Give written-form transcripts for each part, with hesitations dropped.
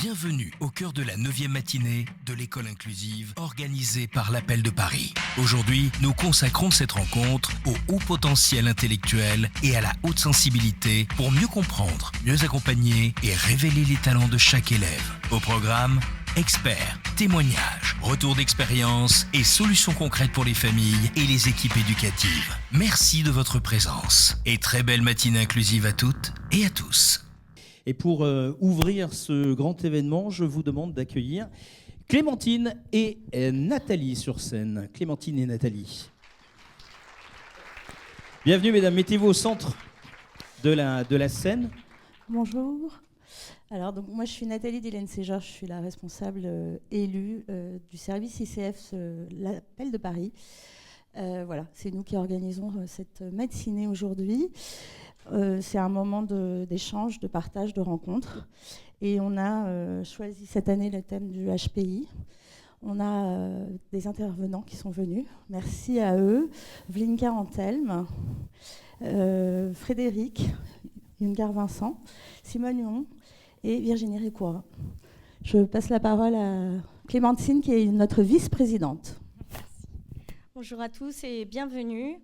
Bienvenue au cœur de la 9e matinée de l'école inclusive organisée par l'Appel de Paris. Aujourd'hui, nous consacrons cette rencontre au haut potentiel intellectuel et à la haute sensibilité pour mieux comprendre, mieux accompagner et révéler les talents de chaque élève. Au programme, experts, témoignages, retours d'expérience et solutions concrètes pour les familles et les équipes éducatives. Merci de votre présence et très belle matinée inclusive à toutes et à tous. Et pour ouvrir ce grand événement, je vous demande d'accueillir Clémentine et Nathalie sur scène. Clémentine et Nathalie. Bienvenue mesdames, mettez-vous au centre de la scène. Bonjour. Alors donc moi je suis Nathalie Delaine-Ségeorges, je suis la responsable élue du service ICF l'Appel de Paris. Voilà, c'est nous qui organisons cette matinée aujourd'hui. C'est un moment d'échange, de partage, de rencontre. Et on a choisi cette année le thème du HPI. On a des intervenants qui sont venus. Merci à eux. Vlinka Antelme, Frédéric Jungar-Vincent, Simone Huon et Virginie Ricoura. Je passe la parole à Clémentine, qui est notre vice-présidente. Bonjour à tous et bienvenue.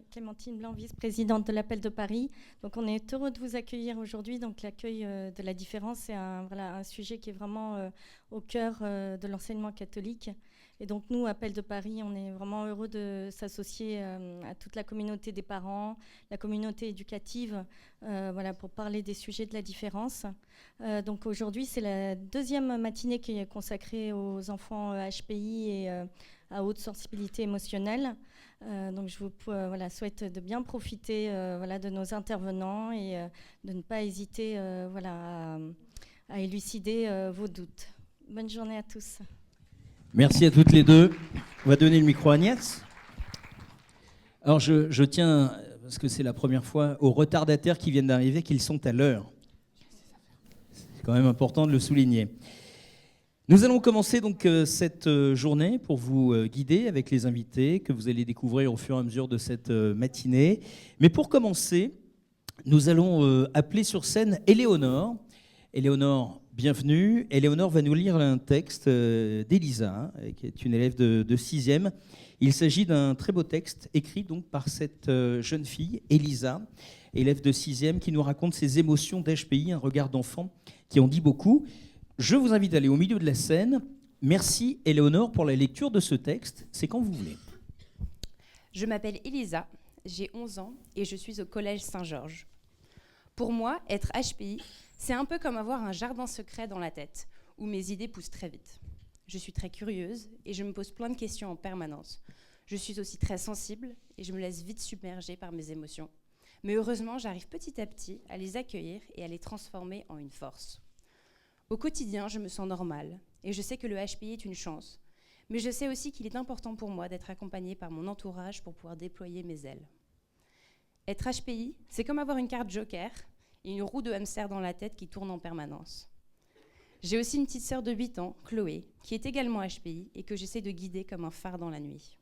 Clémentine Blanc, vice-présidente de l'Appel de Paris. Donc, on est heureux de vous accueillir aujourd'hui. Donc, l'accueil de la différence, c'est un sujet qui est vraiment au cœur de l'enseignement catholique. Et donc, nous, Appel de Paris, on est vraiment heureux de s'associer à toute la communauté des parents, la communauté éducative, pour parler des sujets de la différence. Donc, aujourd'hui, c'est la deuxième matinée qui est consacrée aux enfants HPI et à haute sensibilité émotionnelle. Donc je vous souhaite de bien profiter de nos intervenants et de ne pas hésiter à élucider vos doutes. Bonne journée à tous. Merci à toutes les deux. On va donner le micro à Agnès. Alors je tiens, parce que c'est la première fois, aux retardataires qui viennent d'arriver qu'ils sont à l'heure. C'est quand même important de le souligner. Nous allons commencer donc cette journée pour vous guider avec les invités que vous allez découvrir au fur et à mesure de cette matinée. Mais pour commencer, nous allons appeler sur scène Éléonore. Éléonore, bienvenue. Éléonore va nous lire un texte d'Elisa, qui est une élève de 6e. Il s'agit d'un très beau texte écrit donc par cette jeune fille, Elisa, élève de 6e, qui nous raconte ses émotions d'HPI, un regard d'enfant qui en dit beaucoup. Je vous invite à aller au milieu de la scène. Merci Éléonore pour la lecture de ce texte. C'est quand vous voulez. Je m'appelle Elisa, j'ai 11 ans et je suis au collège Saint-Georges. Pour moi, être HPI, c'est un peu comme avoir un jardin secret dans la tête, où mes idées poussent très vite. Je suis très curieuse et je me pose plein de questions en permanence. Je suis aussi très sensible et je me laisse vite submerger par mes émotions. Mais heureusement, j'arrive petit à petit à les accueillir et à les transformer en une force. Au quotidien, je me sens normale et je sais que le HPI est une chance. Mais je sais aussi qu'il est important pour moi d'être accompagnée par mon entourage pour pouvoir déployer mes ailes. Être HPI, c'est comme avoir une carte joker et une roue de hamster dans la tête qui tourne en permanence. J'ai aussi une petite sœur de 8 ans, Chloé, qui est également HPI et que j'essaie de guider comme un phare dans la nuit.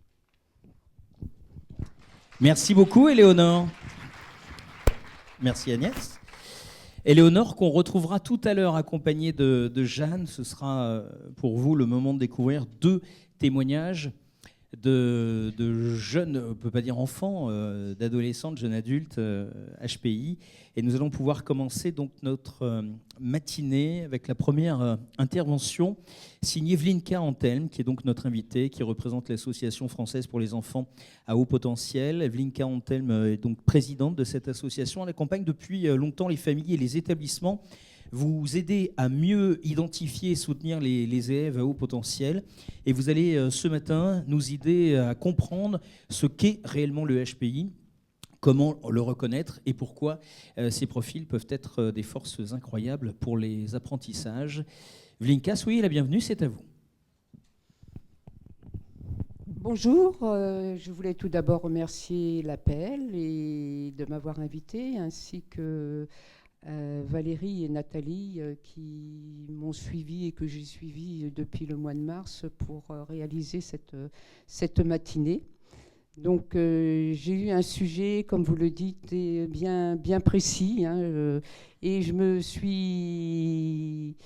Merci beaucoup Éléonore. Merci Agnès. Éléonore, qu'on retrouvera tout à l'heure accompagnée de Jeanne. Ce sera pour vous le moment de découvrir 2 témoignages de jeunes, on ne peut pas dire enfants, d'adolescents, de jeunes adultes HPI. Et nous allons pouvoir commencer donc notre matinée avec la première intervention signée Vlinka Antelme, qui est donc notre invitée, qui représente l'Association française pour les enfants à haut potentiel. Vlinka Antelme est donc présidente de cette association. Elle accompagne depuis longtemps les familles et les établissements. Vous aidez à mieux identifier et soutenir les élèves à haut potentiel. Et vous allez ce matin nous aider à comprendre ce qu'est réellement le HPI, comment le reconnaître et pourquoi ces profils peuvent être des forces incroyables pour les apprentissages. Vlinka, soyez la bienvenue, c'est à vous. Bonjour, je voulais tout d'abord remercier l'Appel et de m'avoir invitée, ainsi que Valérie et Nathalie qui m'ont suivi et que j'ai suivi depuis le mois de mars pour réaliser cette matinée. Donc j'ai eu un sujet, comme vous le dites, bien précis, hein, et je me suis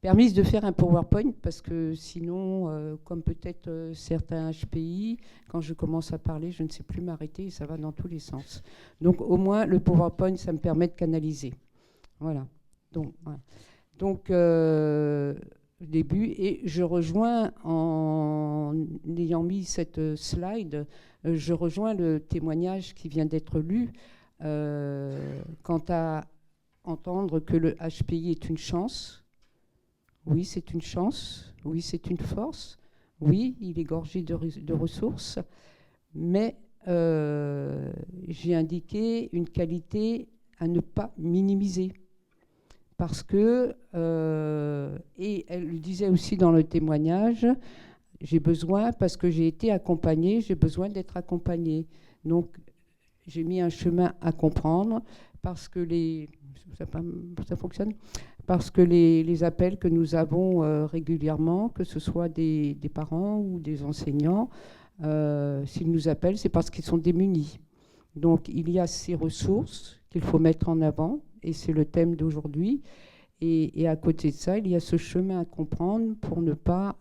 permise de faire un PowerPoint parce que sinon, comme peut-être certains HPI, quand je commence à parler, je ne sais plus m'arrêter et ça va dans tous les sens. Donc au moins, le PowerPoint, ça me permet de canaliser. Voilà. Donc début, et je rejoins, en ayant mis cette slide, je rejoins le témoignage qui vient d'être lu quant à entendre que le HPI est une chance. Oui, c'est une chance. Oui, c'est une force. Oui, il est gorgé de ressources. Mais j'ai indiqué une qualité à ne pas minimiser. Parce que, et elle le disait aussi dans le témoignage, j'ai besoin, parce que j'ai été accompagnée, j'ai besoin d'être accompagnée. Donc, j'ai mis un chemin à comprendre, parce que ça fonctionne, parce que les appels que nous avons régulièrement, que ce soit des parents ou des enseignants, s'ils nous appellent, c'est parce qu'ils sont démunis. Donc, il y a ces ressources qu'il faut mettre en avant, et c'est le thème d'aujourd'hui. Et à côté de ça, il y a ce chemin à comprendre pour ne pas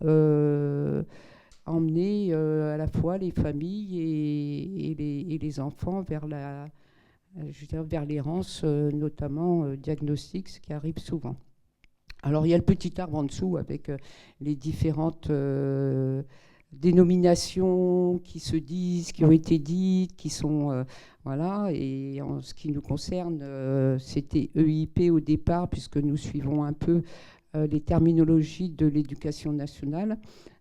emmener à la fois les familles et les enfants vers vers l'errance, notamment diagnostique, ce qui arrive souvent. Alors, il y a le petit arbre en dessous avec les différentes dénominations qui se disent, qui ont été dites, qui sont... voilà, et en ce qui nous concerne, c'était EIP au départ, puisque nous suivons un peu les terminologies de l'éducation nationale.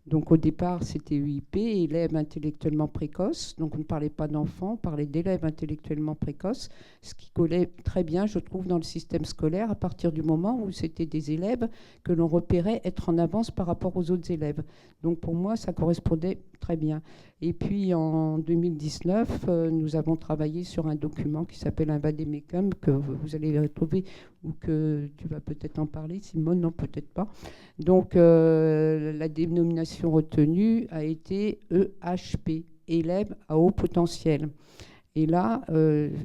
Donc au départ, c'était EIP, élèves intellectuellement précoces. Donc on ne parlait pas d'enfants, on parlait d'élèves intellectuellement précoces, ce qui collait très bien, je trouve, dans le système scolaire, à partir du moment où c'était des élèves que l'on repérait être en avance par rapport aux autres élèves. Donc pour moi, ça correspondait très bien. Et puis en 2019, nous avons travaillé sur un document qui s'appelle un vadémécum, que vous allez retrouver, ou que tu vas peut-être en parler, Simone, non, peut-être pas. Donc la dénomination retenue a été EHP, élèves à haut potentiel. Et là,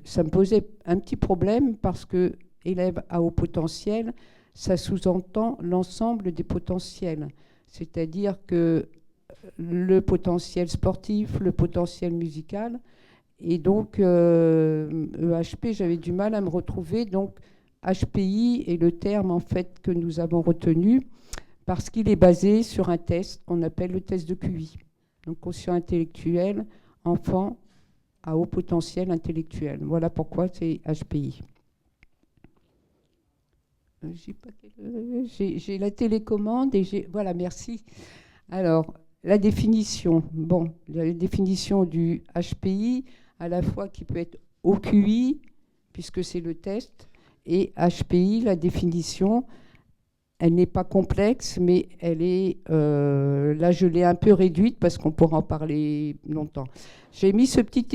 ça me posait un petit problème parce que élèves à haut potentiel, ça sous-entend l'ensemble des potentiels. C'est-à-dire que le potentiel sportif, le potentiel musical. Et donc, EHP, j'avais du mal à me retrouver. Donc, HPI est le terme, en fait, que nous avons retenu parce qu'il est basé sur un test qu'on appelle le test de QI. Donc, quotient intellectuel, enfant à haut potentiel intellectuel. Voilà pourquoi c'est HPI. J'ai la télécommande et j'ai... Voilà, merci. Alors, la définition. Bon, la définition du HPI, à la fois qui peut être au QI, puisque c'est le test, et HPI, la définition, elle n'est pas complexe, mais elle est... là, je l'ai un peu réduite parce qu'on pourra en parler longtemps. J'ai mis ce petit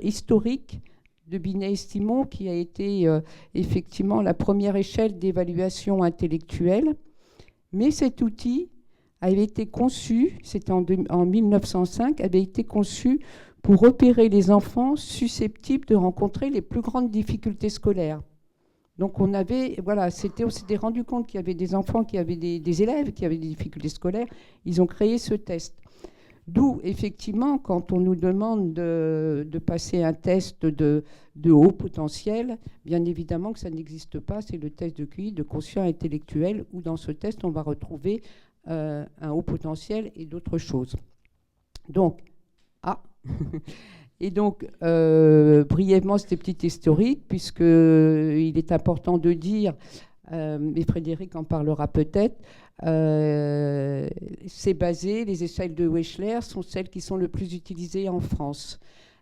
historique de Binet-Simon qui a été effectivement la première échelle d'évaluation intellectuelle. Mais cet outil avait été conçu, c'était en 1905, avait été conçu pour repérer les enfants susceptibles de rencontrer les plus grandes difficultés scolaires. Donc on s'était rendu compte qu'il y avait des enfants qui avaient des élèves qui avaient des difficultés scolaires. Ils ont créé ce test. D'où, effectivement, quand on nous demande de passer un test de haut potentiel, bien évidemment que ça n'existe pas. C'est le test de QI, de quotient intellectuel, où dans ce test, on va retrouver un haut potentiel et d'autres choses. Donc, et donc, brièvement, c'était petit historique, puisqu'il est important de dire, et Frédéric en parlera peut-être, c'est basé, les échelles de Wechsler sont celles qui sont le plus utilisées en France.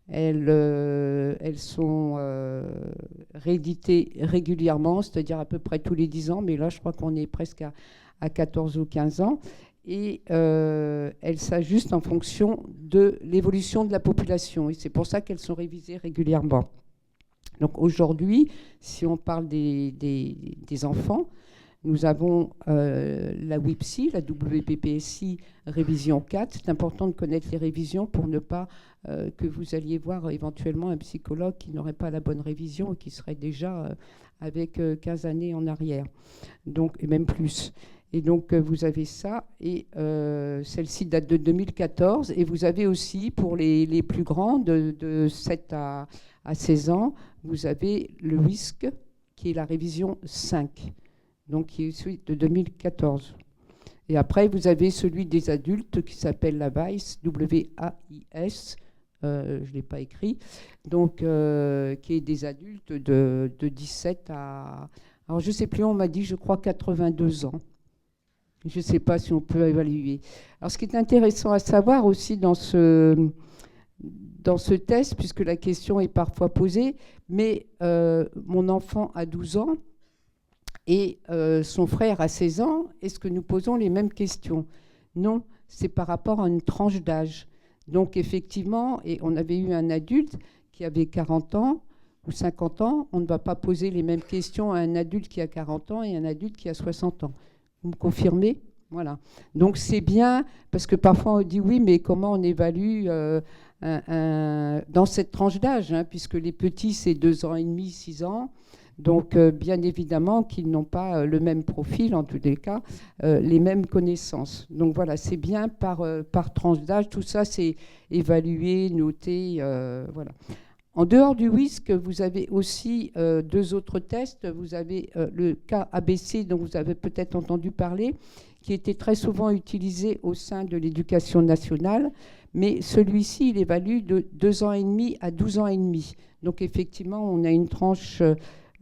Elles sont rééditées régulièrement, c'est-à-dire à peu près tous les 10 ans, mais là, je crois qu'on est presque à 14 ou 15 ans. Et elles s'ajustent en fonction de l'évolution de la population. Et c'est pour ça qu'elles sont révisées régulièrement. Donc aujourd'hui, si on parle des enfants, Nous avons la WIPSI, la WPPSI révision 4. C'est important de connaître les révisions pour ne pas que vous alliez voir éventuellement un psychologue qui n'aurait pas la bonne révision et qui serait déjà avec 15 années en arrière, donc, et même plus. Et donc, vous avez ça, et celle-ci date de 2014. Et vous avez aussi, pour les plus grands, de 7 à 16 ans, vous avez le WISC, qui est la révision 5, donc qui est celui de 2014. Et après, vous avez celui des adultes qui s'appelle la WAIS, W-A-I-S, je ne l'ai pas écrit, donc qui est des adultes de 17 à... Alors, je ne sais plus, on m'a dit, je crois, 82 ans. Je ne sais pas si on peut évaluer. Alors, ce qui est intéressant à savoir aussi dans ce test, puisque la question est parfois posée, mais mon enfant a 12 ans et son frère a 16 ans, est-ce que nous posons les mêmes questions? Non, c'est par rapport à une tranche d'âge. Donc, effectivement, et on avait eu un adulte qui avait 40 ans ou 50 ans, on ne va pas poser les mêmes questions à un adulte qui a 40 ans et un adulte qui a 60 ans. Vous me confirmez? Voilà. Donc, c'est bien, parce que parfois on dit oui, mais comment on évalue dans cette tranche d'âge, hein, puisque les petits, c'est 2 ans et demi, 6 ans. Donc, bien évidemment qu'ils n'ont pas le même profil, en tous les cas, les mêmes connaissances. Donc, voilà, c'est bien par tranche d'âge. Tout ça, c'est évalué, noté, voilà. En dehors du WISC, vous avez aussi 2 autres tests. Vous avez le cas ABC, dont vous avez peut-être entendu parler, qui était très souvent utilisé au sein de l'éducation nationale. Mais celui-ci, il évalue de 2 ans et demi à 12 ans et demi. Donc, effectivement, on a une tranche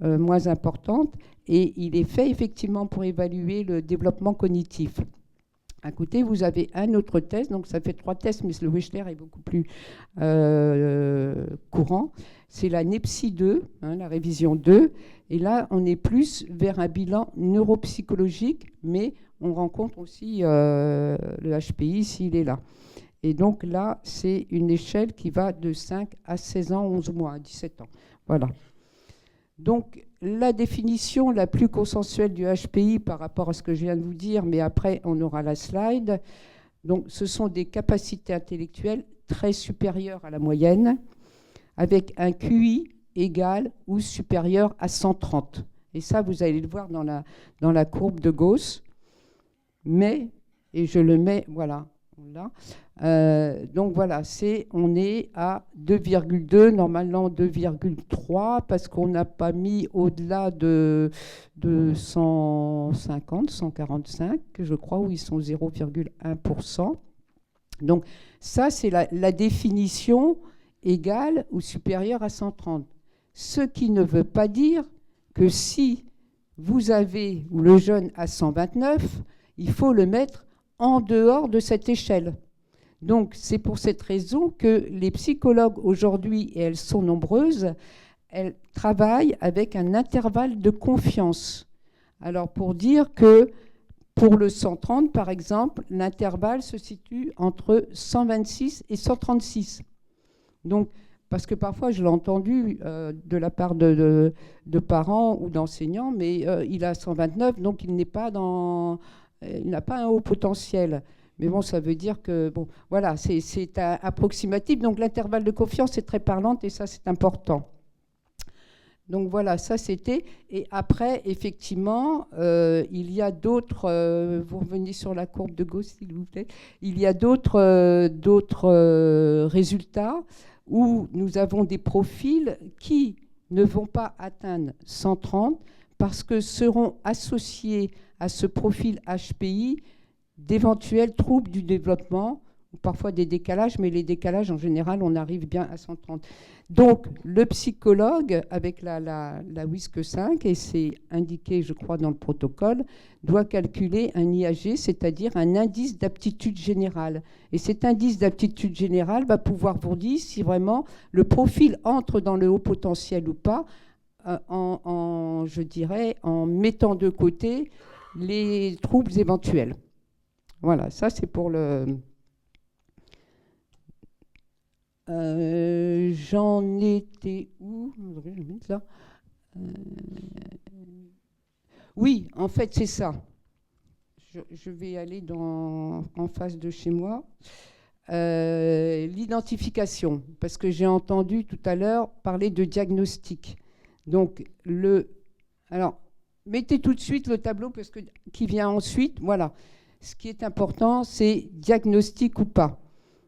moins importante. Et il est fait, effectivement, pour évaluer le développement cognitif. À côté, vous avez un autre test, donc ça fait 3 tests, mais le Wechsler est beaucoup plus courant. C'est la NEPSI 2, hein, la révision 2. Et là, on est plus vers un bilan neuropsychologique, mais on rencontre aussi le HPI s'il est là. Et donc là, c'est une échelle qui va de 5 à 16 ans, 11 mois, à 17 ans. Voilà. Donc, la définition la plus consensuelle du HPI par rapport à ce que je viens de vous dire, mais après, on aura la slide. Donc, ce sont des capacités intellectuelles très supérieures à la moyenne, avec un QI égal ou supérieur à 130. Et ça, vous allez le voir dans la courbe de Gauss. Mais, et je le mets, voilà, là. Donc voilà, on est à 2,2, normalement 2,3, parce qu'on n'a pas mis au-delà de 150, 145, je crois, où ils sont 0,1%. Donc ça, c'est la définition égale ou supérieure à 130. Ce qui ne veut pas dire que si vous avez, ou le jeune a 129, il faut le mettre en dehors de cette échelle. Donc, c'est pour cette raison que les psychologues aujourd'hui, et elles sont nombreuses, elles travaillent avec un intervalle de confiance. Alors, pour dire que pour le 130, par exemple, l'intervalle se situe entre 126 et 136. Donc, parce que parfois, je l'ai entendu de la part de parents ou d'enseignants, mais il a 129, donc il n'a pas un haut potentiel. Mais bon, ça veut dire que, bon, voilà, c'est approximatif. Donc, l'intervalle de confiance est très parlante et ça, c'est important. Donc, voilà, ça, c'était. Et après, effectivement, il y a d'autres... vous revenez sur la courbe de Gauss, s'il vous plaît. Il y a d'autres résultats où nous avons des profils qui ne vont pas atteindre 130 parce que seront associés à ce profil HPI d'éventuels troubles du développement, ou parfois des décalages, mais les décalages, en général, on arrive bien à 130. Donc, le psychologue, avec la WISC 5, et c'est indiqué, je crois, dans le protocole, doit calculer un IAG, c'est-à-dire un indice d'aptitude générale. Et cet indice d'aptitude générale va pouvoir vous dire si vraiment le profil entre dans le haut potentiel ou pas, je dirais, en mettant de côté les troubles éventuels. Voilà, ça c'est pour le... J'en étais où? Là. Oui, en fait, c'est ça. Je vais aller en face de chez moi. L'identification, parce que j'ai entendu tout à l'heure parler de diagnostic. Donc, alors, mettez tout de suite le tableau qui vient ensuite. Voilà. Ce qui est important, c'est diagnostic ou pas.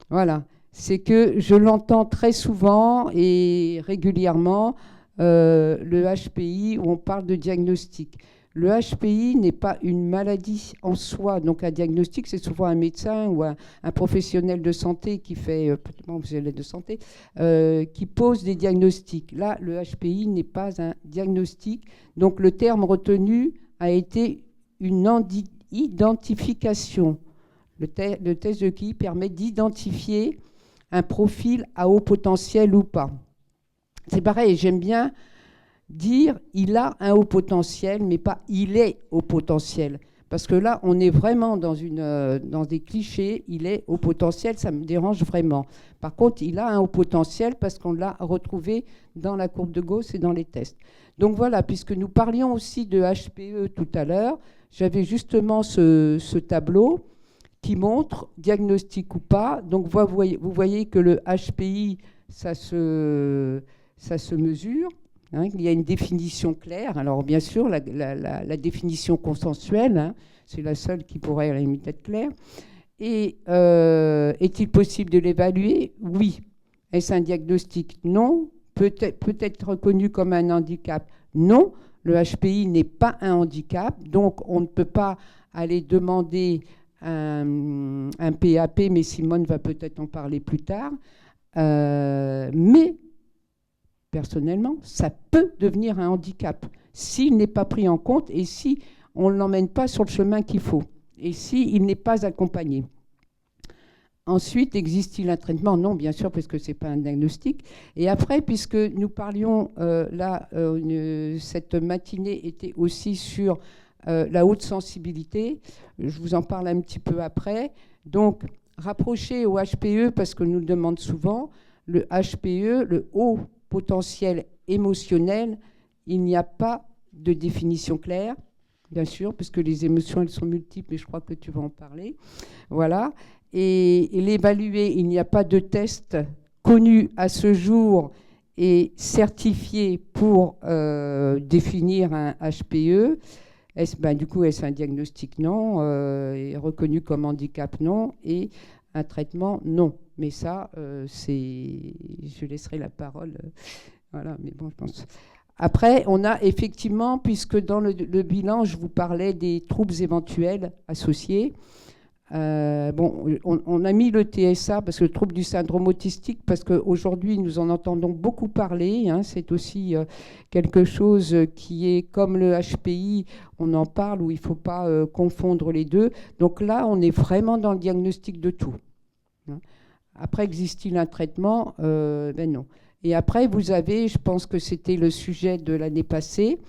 Voilà. C'est que je l'entends très souvent et régulièrement, le HPI, où on parle de diagnostic. Le HPI n'est pas une maladie en soi. Donc, un diagnostic, c'est souvent un médecin ou un professionnel de santé qui fait, professionnel de santé, qui pose des diagnostics. Là, le HPI n'est pas un diagnostic. Donc, le terme retenu a été une identification. Le test de QI permet d'identifier un profil à haut potentiel ou pas. C'est pareil, j'aime bien dire il a un haut potentiel, mais pas il est haut potentiel. Parce que là, on est vraiment dans des clichés, il est haut potentiel, ça me dérange vraiment. Par contre, il a un haut potentiel parce qu'on l'a retrouvé dans la courbe de Gauss et dans les tests. Donc voilà, puisque nous parlions aussi de HPE tout à l'heure, j'avais justement ce tableau qui montre diagnostic ou pas. Donc vous voyez que le HPI, ça se mesure. Hein, il y a une définition claire. Alors, bien sûr, la définition consensuelle, hein, c'est la seule qui pourrait à la limite être claire. Et est-il possible de l'évaluer? Oui. Est-ce un diagnostic? Non. Peut-être reconnu comme un handicap? Non. Le HPI n'est pas un handicap, donc on ne peut pas aller demander un PAP, mais Simone va peut-être en parler plus tard. Mais personnellement, ça peut devenir un handicap s'il n'est pas pris en compte et si on ne l'emmène pas sur le chemin qu'il faut et s'il n'est pas accompagné. Ensuite, existe-t-il un traitement? Non, bien sûr, parce que ce n'est pas un diagnostic. Et après, puisque nous parlions, cette matinée était aussi sur la haute sensibilité, je vous en parle un petit peu après. Donc, rapproché au HPE, parce que nous le demande souvent, le HPE, le haut potentiel émotionnel, il n'y a pas de définition claire, bien sûr, puisque les émotions, elles sont multiples, et je crois que tu vas en parler. Voilà. Et l'évaluer, il n'y a pas de test connu à ce jour et certifié pour définir un HPE. Du coup, est-ce un diagnostic? Non. Et reconnu comme handicap? Non. Et un traitement? Non. Mais ça, je laisserai la parole. Voilà, mais bon, je pense. Après, on a effectivement, puisque dans le bilan, je vous parlais des troubles éventuels associés. On a mis le TSA, parce que le trouble du syndrome autistique, parce qu'aujourd'hui, nous en entendons beaucoup parler. Hein, c'est aussi quelque chose qui est comme le HPI, on en parle, où il ne faut pas confondre les deux. Donc là, on est vraiment dans le diagnostic de tout. Hein. Après, existe-t-il un traitement? Non. Et après, vous avez, je pense que c'était le sujet de l'année passée,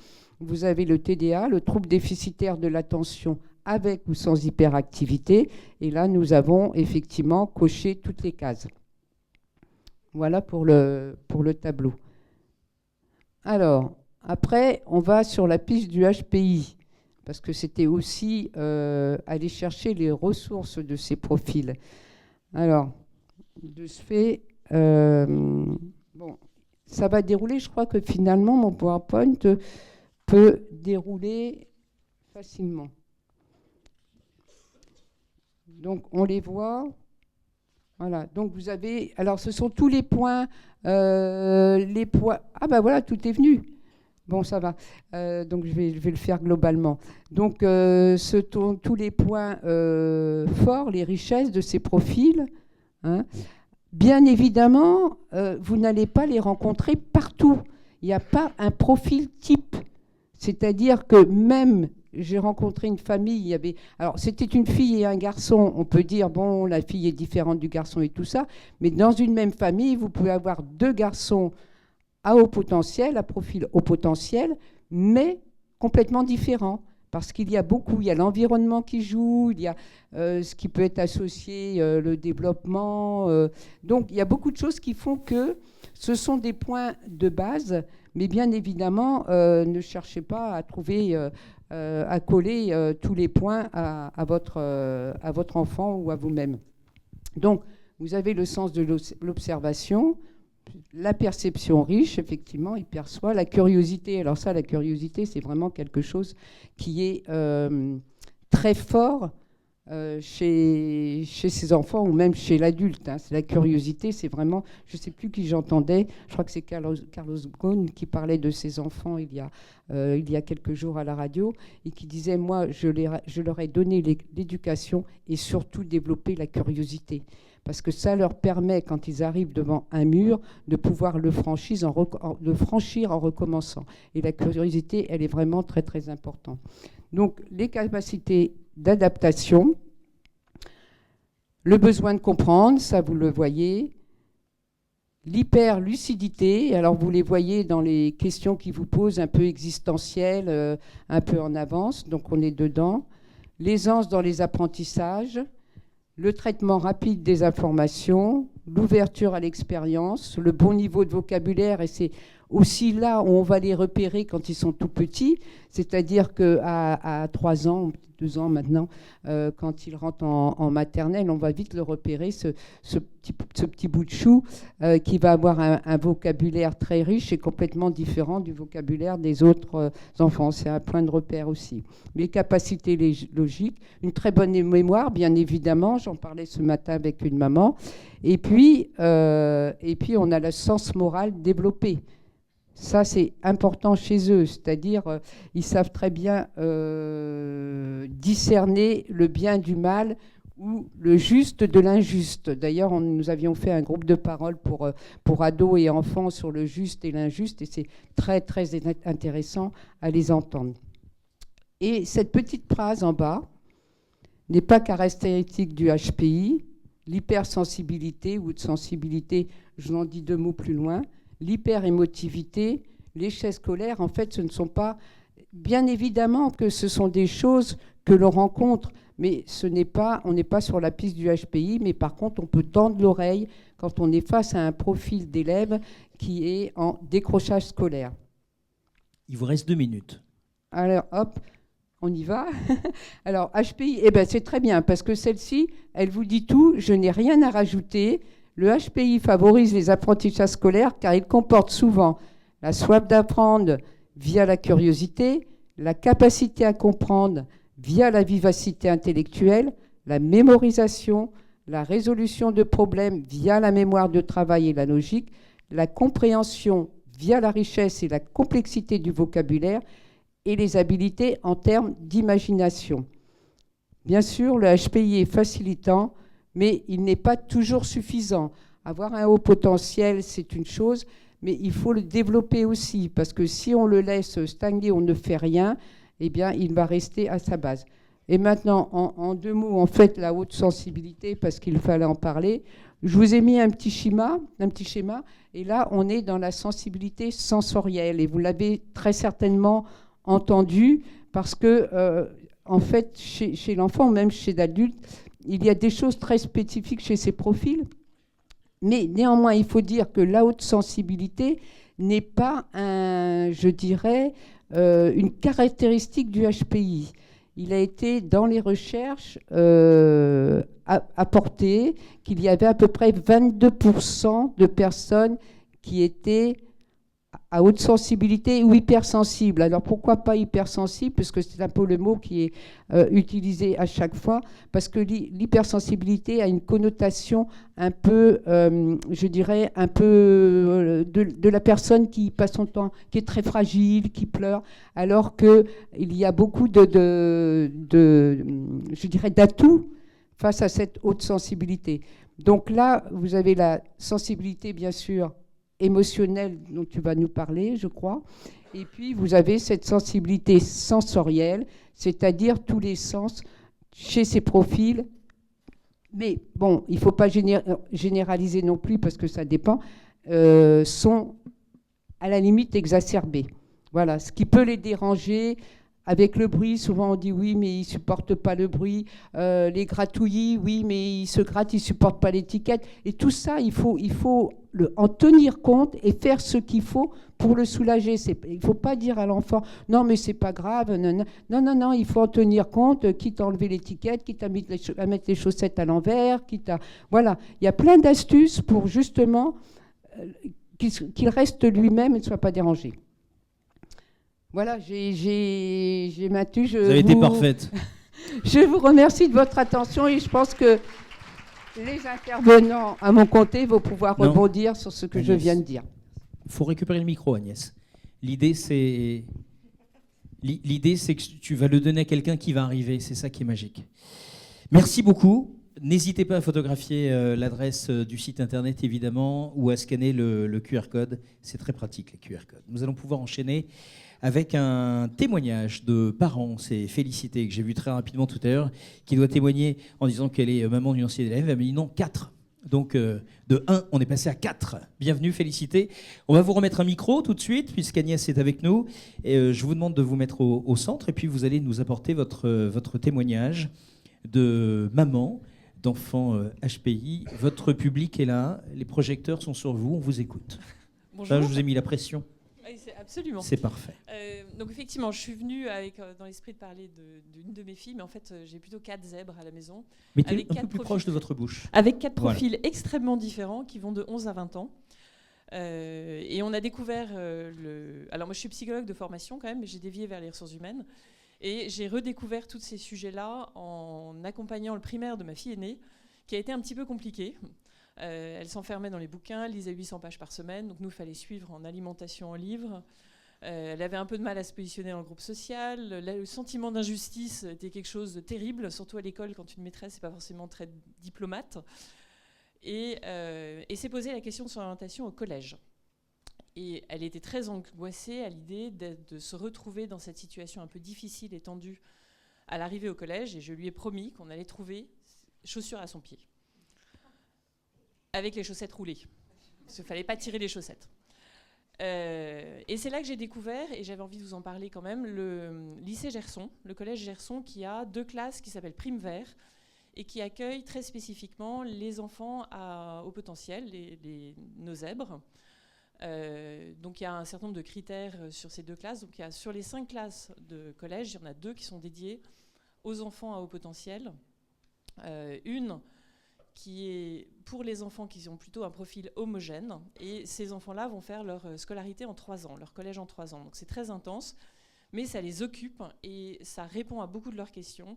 vous avez le TDA, le trouble déficitaire de l'attention avec ou sans hyperactivité. Et là, nous avons effectivement coché toutes les cases. Voilà pour le tableau. Alors, après, on va sur la piste du HPI, parce que c'était aussi aller chercher les ressources de ces profils. Alors, de ce fait, ça va dérouler. Je crois que finalement, mon PowerPoint peut dérouler facilement. Donc, on les voit. Voilà. Donc, vous avez... Alors, ce sont tous les points. Ah, ben voilà, tout est venu. Bon, ça va. Donc, je vais le faire globalement. Donc, ce sont tous les points forts, les richesses de ces profils. Hein. Bien évidemment, vous n'allez pas les rencontrer partout. Il n'y a pas un profil type. C'est-à-dire que même... J'ai rencontré une famille, alors c'était une fille et un garçon, on peut dire, bon, la fille est différente du garçon et tout ça, mais dans une même famille, vous pouvez avoir deux garçons à haut potentiel, à profil haut potentiel, mais complètement différents, parce qu'il y a l'environnement qui joue, il y a ce qui peut être associé, le développement, donc il y a beaucoup de choses qui font que ce sont des points de base, mais bien évidemment, ne cherchez pas à trouver... à coller tous les points à votre enfant ou à vous-même. Donc, vous avez le sens de l'observation, la perception riche, effectivement, il perçoit, la curiosité. Alors ça, la curiosité, c'est vraiment quelque chose qui est très fort chez ces enfants ou même chez l'adulte. Hein. C'est la curiosité, c'est vraiment, je ne sais plus qui j'entendais, je crois que c'est Carlos Ghosn qui parlait de ses enfants il y a quelques jours à la radio et qui disait, moi, je leur ai donné l'éducation et surtout développé la curiosité. Parce que ça leur permet, quand ils arrivent devant un mur, de pouvoir le franchir en recommençant. Et la curiosité, elle est vraiment très, très importante. Donc, les capacités d'adaptation, le besoin de comprendre, ça vous le voyez, l'hyperlucidité, alors vous les voyez dans les questions qui vous posent, un peu existentielles, un peu en avance, donc on est dedans, l'aisance dans les apprentissages, le traitement rapide des informations, l'ouverture à l'expérience, le bon niveau de vocabulaire, et c'est aussi là où on va les repérer quand ils sont tout petits, c'est-à-dire qu'à 3 ans, 2 ans maintenant, quand ils rentrent en maternelle, on va vite le repérer, ce petit bout de chou qui va avoir un vocabulaire très riche et complètement différent du vocabulaire des autres enfants. C'est un point de repère aussi. Les capacités logiques, une très bonne mémoire, bien évidemment, j'en parlais ce matin avec une maman, et puis on a le sens moral développé. Ça, c'est important chez eux, c'est-à-dire ils savent très bien discerner le bien du mal ou le juste de l'injuste. D'ailleurs, nous avions fait un groupe de parole pour ados et enfants sur le juste et l'injuste, et c'est très, très intéressant à les entendre. Et cette petite phrase en bas n'est pas caractéristique du HPI, l'hypersensibilité ou de sensibilité, je n'en dis 2 mots plus loin, l'hyperémotivité, l'échec scolaire, en fait, ce ne sont pas... Bien évidemment que ce sont des choses que l'on rencontre, mais on n'est pas sur la piste du HPI, mais par contre, on peut tendre l'oreille quand on est face à un profil d'élève qui est en décrochage scolaire. Il vous reste 2 minutes. Alors, hop, on y va. Alors, HPI, c'est très bien, parce que celle-ci, elle vous dit tout, je n'ai rien à rajouter. Le HPI favorise les apprentissages scolaires car il comporte souvent la soif d'apprendre via la curiosité, la capacité à comprendre via la vivacité intellectuelle, la mémorisation, la résolution de problèmes via la mémoire de travail et la logique, la compréhension via la richesse et la complexité du vocabulaire et les habiletés en termes d'imagination. Bien sûr, le HPI est facilitant, mais il n'est pas toujours suffisant. Avoir un haut potentiel, c'est une chose, mais il faut le développer aussi, parce que si on le laisse stagner, on ne fait rien, eh bien, il va rester à sa base. Et maintenant, en 2 mots, en fait, la haute sensibilité, parce qu'il fallait en parler, je vous ai mis un petit schéma, et là, on est dans la sensibilité sensorielle, et vous l'avez très certainement entendu, parce que, en fait, chez l'enfant, même chez l'adulte, il y a des choses très spécifiques chez ces profils, mais néanmoins, il faut dire que la haute sensibilité n'est pas, une caractéristique du HPI. Il a été, dans les recherches, apporté qu'il y avait à peu près 22% de personnes qui étaient à haute sensibilité ou hypersensible. Alors pourquoi pas hypersensible? Parce que c'est un peu le mot qui est utilisé à chaque fois, parce que l'hypersensibilité a une connotation un peu, un peu de la personne qui passe son temps, qui est très fragile, qui pleure, alors qu'il y a beaucoup d'atouts face à cette haute sensibilité. Donc là, vous avez la sensibilité, bien sûr, émotionnelle dont tu vas nous parler, je crois. Et puis, vous avez cette sensibilité sensorielle, c'est-à-dire tous les sens chez ces profils. Mais bon, il ne faut pas généraliser non plus parce que ça dépend, sont à la limite exacerbés. Voilà, ce qui peut les déranger avec le bruit, souvent on dit oui, mais ils ne supportent pas le bruit. Les gratouillis, oui, mais ils se grattent, ils ne supportent pas l'étiquette. Et tout ça, il faut en tenir compte et faire ce qu'il faut pour le soulager. Il ne faut pas dire à l'enfant, non, mais ce n'est pas grave. Non, non, non, non, il faut en tenir compte, quitte à enlever l'étiquette, quitte à mettre les chaussettes à l'envers, quitte à... Voilà, il y a plein d'astuces pour justement qu'il reste lui-même et ne soit pas dérangé. Voilà, j'ai maintenu. Vous avez été parfaite. Je vous remercie de votre attention et je pense que les intervenants à mon côté vont pouvoir rebondir sur ce que Agnès, je viens de dire. Il faut récupérer le micro, Agnès. L'idée, c'est que tu vas le donner à quelqu'un qui va arriver. C'est ça qui est magique. Merci beaucoup. N'hésitez pas à photographier l'adresse du site internet, évidemment, ou à scanner le QR code. C'est très pratique, les QR codes. Nous allons pouvoir enchaîner avec un témoignage de parents. C'est Félicité, que j'ai vu très rapidement tout à l'heure, qui doit témoigner en disant qu'elle est maman d'une ancienne élève. Elle m'a dit non, 4. Donc de 1, on est passé à 4. Bienvenue, Félicité. On va vous remettre un micro tout de suite, puisqu'Agnès est avec nous. Et je vous demande de vous mettre au centre, et puis vous allez nous apporter votre témoignage de maman, d'enfants HPI. Votre public est là, les projecteurs sont sur vous, on vous écoute. Bonjour. Là, je vous ai mis la pression. Oui, absolument. C'est parfait. Donc effectivement, je suis venue avec, dans l'esprit de parler d'une de mes filles, mais en fait, j'ai plutôt 4 zèbres à la maison. Mettez un peu plus proche de votre bouche. Avec 4 profils extrêmement différents qui vont de 11 à 20 ans. Et on a découvert Alors moi, je suis psychologue de formation quand même, mais j'ai dévié vers les ressources humaines. Et j'ai redécouvert tous ces sujets-là en accompagnant le primaire de ma fille aînée, qui a été un petit peu compliqué. Elle s'enfermait dans les bouquins, elle lisait 800 pages par semaine, donc nous, il fallait suivre en alimentation en livres. Elle avait un peu de mal à se positionner dans le groupe social. Le sentiment d'injustice était quelque chose de terrible, surtout à l'école, quand une maîtresse n'est pas forcément très diplomate. Et s'est posé la question de son orientation au collège. Et elle était très angoissée à l'idée de se retrouver dans cette situation un peu difficile et tendue à l'arrivée au collège. Et je lui ai promis qu'on allait trouver chaussures à son pied, avec les chaussettes roulées. Parce qu'il ne fallait pas tirer les chaussettes. Et c'est là que j'ai découvert, et j'avais envie de vous en parler quand même, le lycée Gerson, le collège Gerson, qui a 2 classes qui s'appellent Prime Vert, et qui accueille très spécifiquement les enfants au potentiel, nos zèbres. Donc il y a un certain nombre de critères sur ces 2 classes. Donc sur les 5 classes de collège, il y en a 2 qui sont dédiées aux enfants à haut potentiel. Une qui est pour les enfants qui ont plutôt un profil homogène. Et ces enfants-là vont faire leur scolarité en 3 ans, leur collège en 3 ans. Donc c'est très intense, mais ça les occupe et ça répond à beaucoup de leurs questions.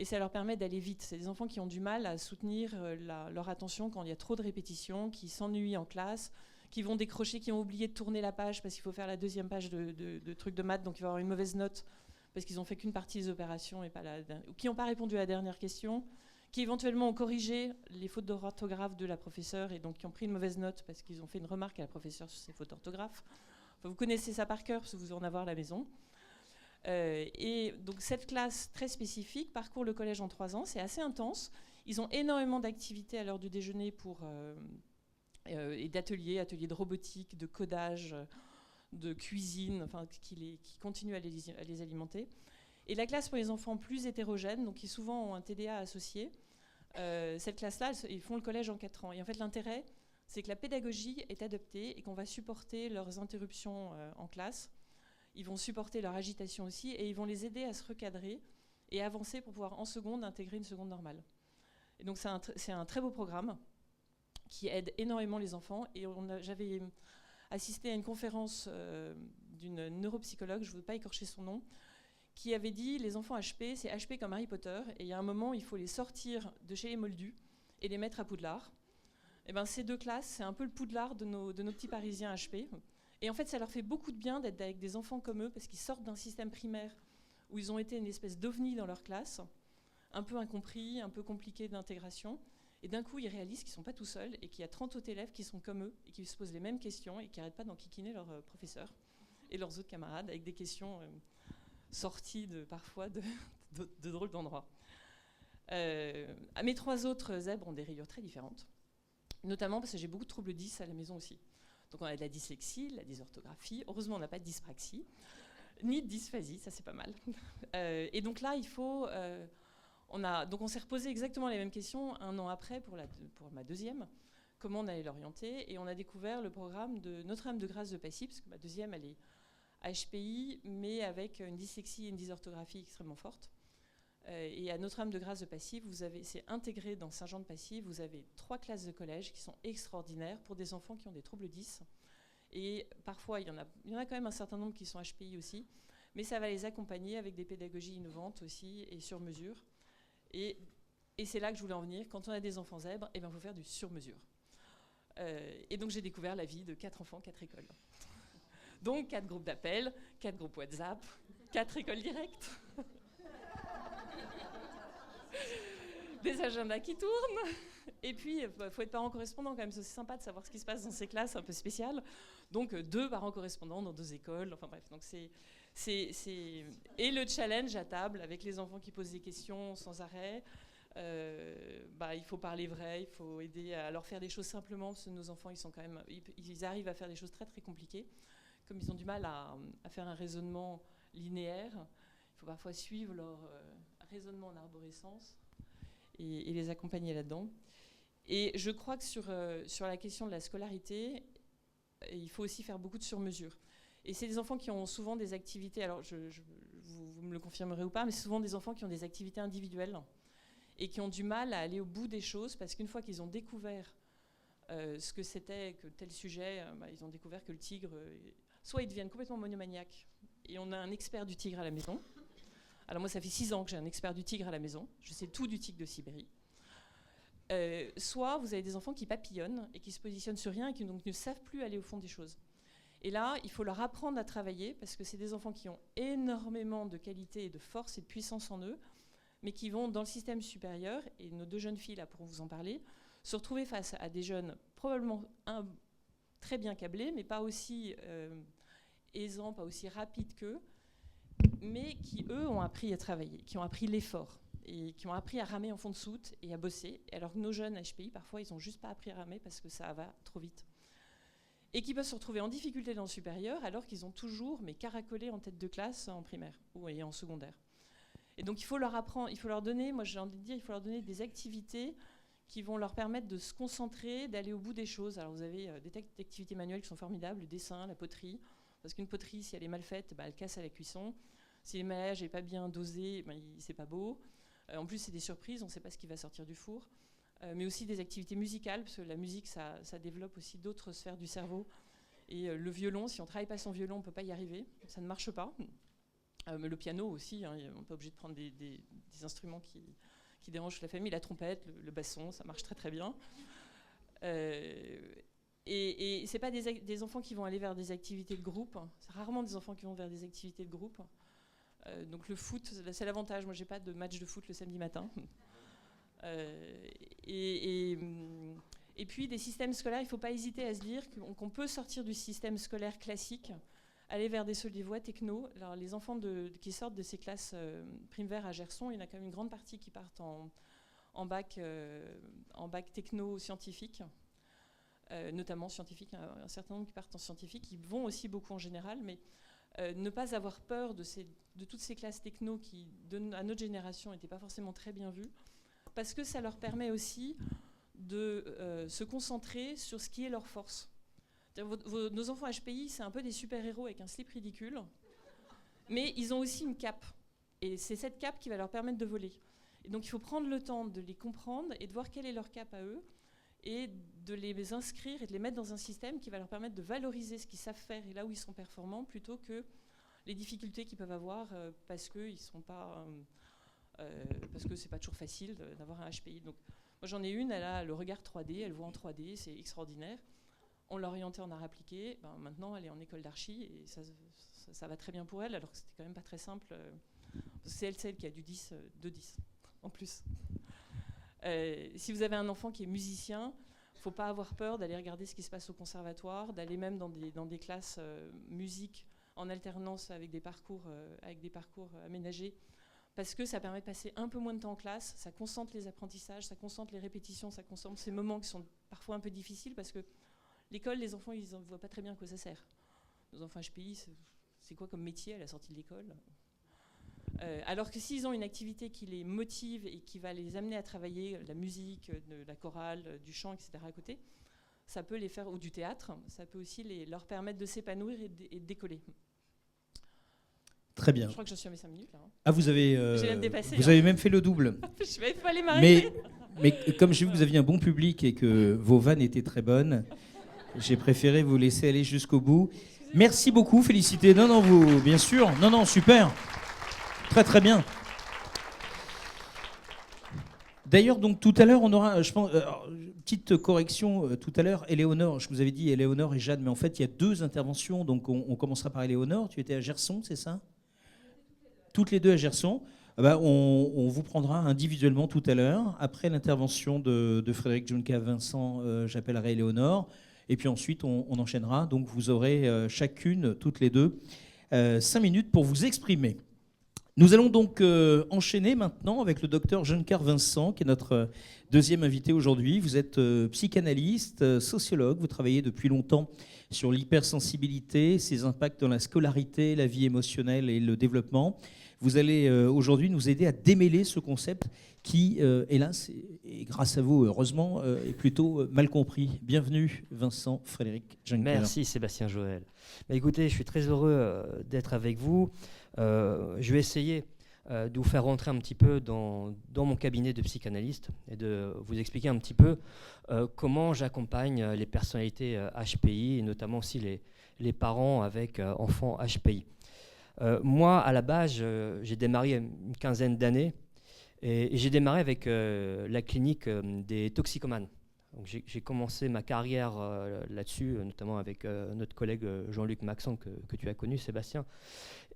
Et ça leur permet d'aller vite. C'est des enfants qui ont du mal à soutenir leur attention quand il y a trop de répétitions, qui s'ennuient en classe, qui vont décrocher, qui ont oublié de tourner la page parce qu'il faut faire la 2e page de trucs de maths, donc il va y avoir une mauvaise note parce qu'ils n'ont fait qu'une partie des opérations et pas ou qui n'ont pas répondu à la dernière question, qui éventuellement ont corrigé les fautes d'orthographe de la professeure et donc qui ont pris une mauvaise note parce qu'ils ont fait une remarque à la professeure sur ses fautes d'orthographe. Enfin, vous connaissez ça par cœur parce que vous en avez à la maison. Et donc cette classe très spécifique parcourt le collège en 3 ans, c'est assez intense. Ils ont énormément d'activités à l'heure du déjeuner et ateliers de robotique, de codage, de cuisine, enfin, qui continuent à les alimenter. Et la classe pour les enfants plus hétérogènes, donc qui souvent ont un TDA associé, cette classe-là, ils font le collège en 4 ans. Et en fait, l'intérêt, c'est que la pédagogie est adoptée et qu'on va supporter leurs interruptions en classe. Ils vont supporter leur agitation aussi et ils vont les aider à se recadrer et avancer pour pouvoir en seconde intégrer une seconde normale. Et donc c'est un très beau programme qui aide énormément les enfants. Et j'avais assisté à une conférence d'une neuropsychologue, je ne veux pas écorcher son nom, qui avait dit les enfants HP, c'est HP comme Harry Potter, et il y a un moment, il faut les sortir de chez les Moldus et les mettre à Poudlard. Et ben, ces 2 classes, c'est un peu le Poudlard de nos petits Parisiens HP. Et en fait, ça leur fait beaucoup de bien d'être avec des enfants comme eux, parce qu'ils sortent d'un système primaire où ils ont été une espèce d'ovni dans leur classe, un peu incompris, un peu compliqué d'intégration. Et d'un coup, ils réalisent qu'ils ne sont pas tout seuls et qu'il y a 30 autres élèves qui sont comme eux et qui se posent les mêmes questions et qui n'arrêtent pas d'enquiquiner leurs professeurs et leurs autres camarades avec des questions sorties parfois de drôles d'endroits. Mes 3 autres zèbres ont des rayures très différentes, notamment parce que j'ai beaucoup de troubles 10 à la maison aussi. Donc on a de la dyslexie, de la dysorthographie. Heureusement, on n'a pas de dyspraxie. Ni de dysphasie, ça c'est pas mal. Et donc là, il faut... on s'est reposé exactement les mêmes questions un an après pour ma deuxième, comment on allait l'orienter, et on a découvert le programme de Notre-Dame de Grâce de Passy, parce que ma deuxième, elle est HPI, mais avec une dyslexie et une dysorthographie extrêmement forte. Et à Notre-Dame de Grâce de Passy, c'est intégré dans Saint-Jean-de-Passy, vous avez 3 classes de collège qui sont extraordinaires pour des enfants qui ont des troubles 10. Et parfois, il y en a quand même un certain nombre qui sont HPI aussi, mais ça va les accompagner avec des pédagogies innovantes aussi et sur mesure. Et c'est là que je voulais en venir. Quand on a des enfants zèbres, il faut faire du sur-mesure. Et donc j'ai découvert la vie de 4 enfants, 4 écoles. Donc 4 groupes d'appel, 4 groupes WhatsApp, 4 écoles directes. Des agendas qui tournent. Et puis, il faut être parent correspondant quand même. C'est sympa de savoir ce qui se passe dans ces classes un peu spéciales. Donc 2 parents correspondants dans 2 écoles. Enfin bref, donc et le challenge à table avec les enfants qui posent des questions sans arrêt. Il faut parler vrai, il faut aider à leur faire des choses simplement, parce que nos enfants, ils arrivent à faire des choses très très compliquées. Comme ils ont du mal à faire un raisonnement linéaire, il faut parfois suivre leur raisonnement en arborescence et les accompagner là-dedans. Et je crois que sur la question de la scolarité, il faut aussi faire beaucoup de sur-mesure. Et c'est des enfants qui ont souvent des activités, alors vous me le confirmerez ou pas, mais c'est souvent des enfants qui ont des activités individuelles et qui ont du mal à aller au bout des choses, parce qu'une fois qu'ils ont découvert ce que c'était que tel sujet, ils ont découvert que le tigre, soit ils deviennent complètement monomaniaques, et on a un expert du tigre à la maison. Alors moi, ça fait 6 ans que j'ai un expert du tigre à la maison, je sais tout du tigre de Sibérie. Soit vous avez des enfants qui papillonnent et qui se positionnent sur rien et qui donc ne savent plus aller au fond des choses. Et là, il faut leur apprendre à travailler, parce que c'est des enfants qui ont énormément de qualité et de force et de puissance en eux, mais qui vont dans le système supérieur, et nos 2 jeunes filles, là, pour vous en parler, se retrouver face à des jeunes probablement très bien câblés, mais pas aussi aisants, pas aussi rapides qu'eux, mais qui, eux, ont appris à travailler, qui ont appris l'effort, et qui ont appris à ramer en fond de soute et à bosser, alors que nos jeunes HPI, parfois, ils n'ont juste pas appris à ramer parce que ça va trop vite. Et qui peuvent se retrouver en difficulté dans le supérieur, alors qu'ils ont toujours caracolé en tête de classe en primaire ou en secondaire. Et donc il faut leur apprendre, il faut leur donner, moi j'ai envie de dire, il faut leur donner des activités qui vont leur permettre de se concentrer, d'aller au bout des choses. Alors vous avez des activités manuelles qui sont formidables, le dessin, la poterie, parce qu'une poterie, si elle est mal faite, elle casse à la cuisson. Si l'émaillage n'est pas bien dosé, c'est pas beau. En plus, c'est des surprises, on ne sait pas ce qui va sortir du four. Mais aussi des activités musicales, parce que la musique, ça développe aussi d'autres sphères du cerveau. Et le violon, si on ne travaille pas son violon, on ne peut pas y arriver, ça ne marche pas. Mais le piano aussi, on n'est pas obligé de prendre des instruments qui dérangent la famille. La trompette, le basson, ça marche très très bien. Et ce n'est pas des enfants qui vont aller vers des activités de groupe. C'est rarement des enfants qui vont vers des activités de groupe. Donc le foot, c'est l'avantage. Moi, je n'ai pas de match de foot le samedi matin. Et puis des systèmes scolaires, il ne faut pas hésiter à se dire qu'on peut sortir du système scolaire classique, aller vers des voies techno. Alors les enfants qui sortent de ces classes prime vert à Gerson, il y en a quand même une grande partie qui partent en bac techno-scientifique, notamment scientifique, un certain nombre qui partent en scientifique, ils vont aussi beaucoup en général, mais ne pas avoir peur de toutes ces classes techno qui, à notre génération, n'étaient pas forcément très bien vues, parce que ça leur permet aussi de se concentrer sur ce qui est leur force. Nos enfants HPI, c'est un peu des super-héros avec un slip ridicule, mais ils ont aussi une cape. Et c'est cette cape qui va leur permettre de voler. Et donc il faut prendre le temps de les comprendre et de voir quelle est leur cape à eux, et de les inscrire et de les mettre dans un système qui va leur permettre de valoriser ce qu'ils savent faire et là où ils sont performants, plutôt que les difficultés qu'ils peuvent avoir parce que c'est pas toujours facile d'avoir un HPI. Donc, moi j'en ai une, elle a le regard 3D, elle voit en 3D, c'est extraordinaire. On l'a orientée en art appliqué, maintenant elle est en école d'archi et ça va très bien pour elle, alors que c'était quand même pas très simple. C'est celle qui a du 10, 2-10 en plus. Si vous avez un enfant qui est musicien, il ne faut pas avoir peur d'aller regarder ce qui se passe au conservatoire, d'aller même dans des classes musique en alternance avec des parcours aménagés, parce que ça permet de passer un peu moins de temps en classe, ça concentre les apprentissages, ça concentre les répétitions, ça concentre ces moments qui sont parfois un peu difficiles, parce que l'école, les enfants, ils ne voient pas très bien à quoi ça sert. Nos enfants HPI, c'est quoi comme métier à la sortie de l'école ? Alors que s'ils ont une activité qui les motive et qui va les amener à travailler la musique, de la chorale, du chant, etc. à côté, ça peut les faire, ou du théâtre, ça peut aussi leur permettre de s'épanouir et de décoller. Très bien. Je crois que j'en suis à mes 5 minutes là. Ah, vous avez, J'ai même dépassé, vous avez même fait le double. Je vais pas aller m'arrêter. Mais comme j'ai vu que vous aviez un bon public et que vos vannes étaient très bonnes, j'ai préféré vous laisser aller jusqu'au bout. Merci beaucoup, félicité. Non, vous, bien sûr. Non, super. Très, très bien. D'ailleurs, donc tout à l'heure, on aura, je pense, petite correction, tout à l'heure, Éléonore, je vous avais dit Éléonore et Jeanne, mais en fait, il y a 2 interventions, donc on commencera par Éléonore. Tu étais à Gerson, c'est ça ? Toutes les 2 à Gerson. On vous prendra individuellement tout à l'heure. Après l'intervention de Frédéric Junca, Vincent, j'appellerai Éléonore. Et puis ensuite, on enchaînera. Donc vous aurez chacune, toutes les 2, 5 minutes pour vous exprimer. Nous allons donc enchaîner maintenant avec le docteur Junca Vincent, qui est notre 2e invité aujourd'hui. Vous êtes psychanalyste, sociologue. Vous travaillez depuis longtemps sur l'hypersensibilité, ses impacts dans la scolarité, la vie émotionnelle et le développement. Vous allez aujourd'hui nous aider à démêler ce concept qui, hélas, et grâce à vous, heureusement, est plutôt mal compris. Bienvenue, Vincent Frédéric Juncker. Merci, Sébastien Joël. Écoutez, je suis très heureux d'être avec vous. Je vais essayer de vous faire rentrer un petit peu dans mon cabinet de psychanalyste et de vous expliquer un petit peu comment j'accompagne les personnalités HPI, et notamment aussi les parents avec enfants HPI. Moi, à la base, j'ai démarré une quinzaine d'années et j'ai démarré avec la clinique des toxicomanes. Donc, j'ai commencé ma carrière là-dessus, notamment avec notre collègue Jean-Luc Maxent que tu as connu, Sébastien.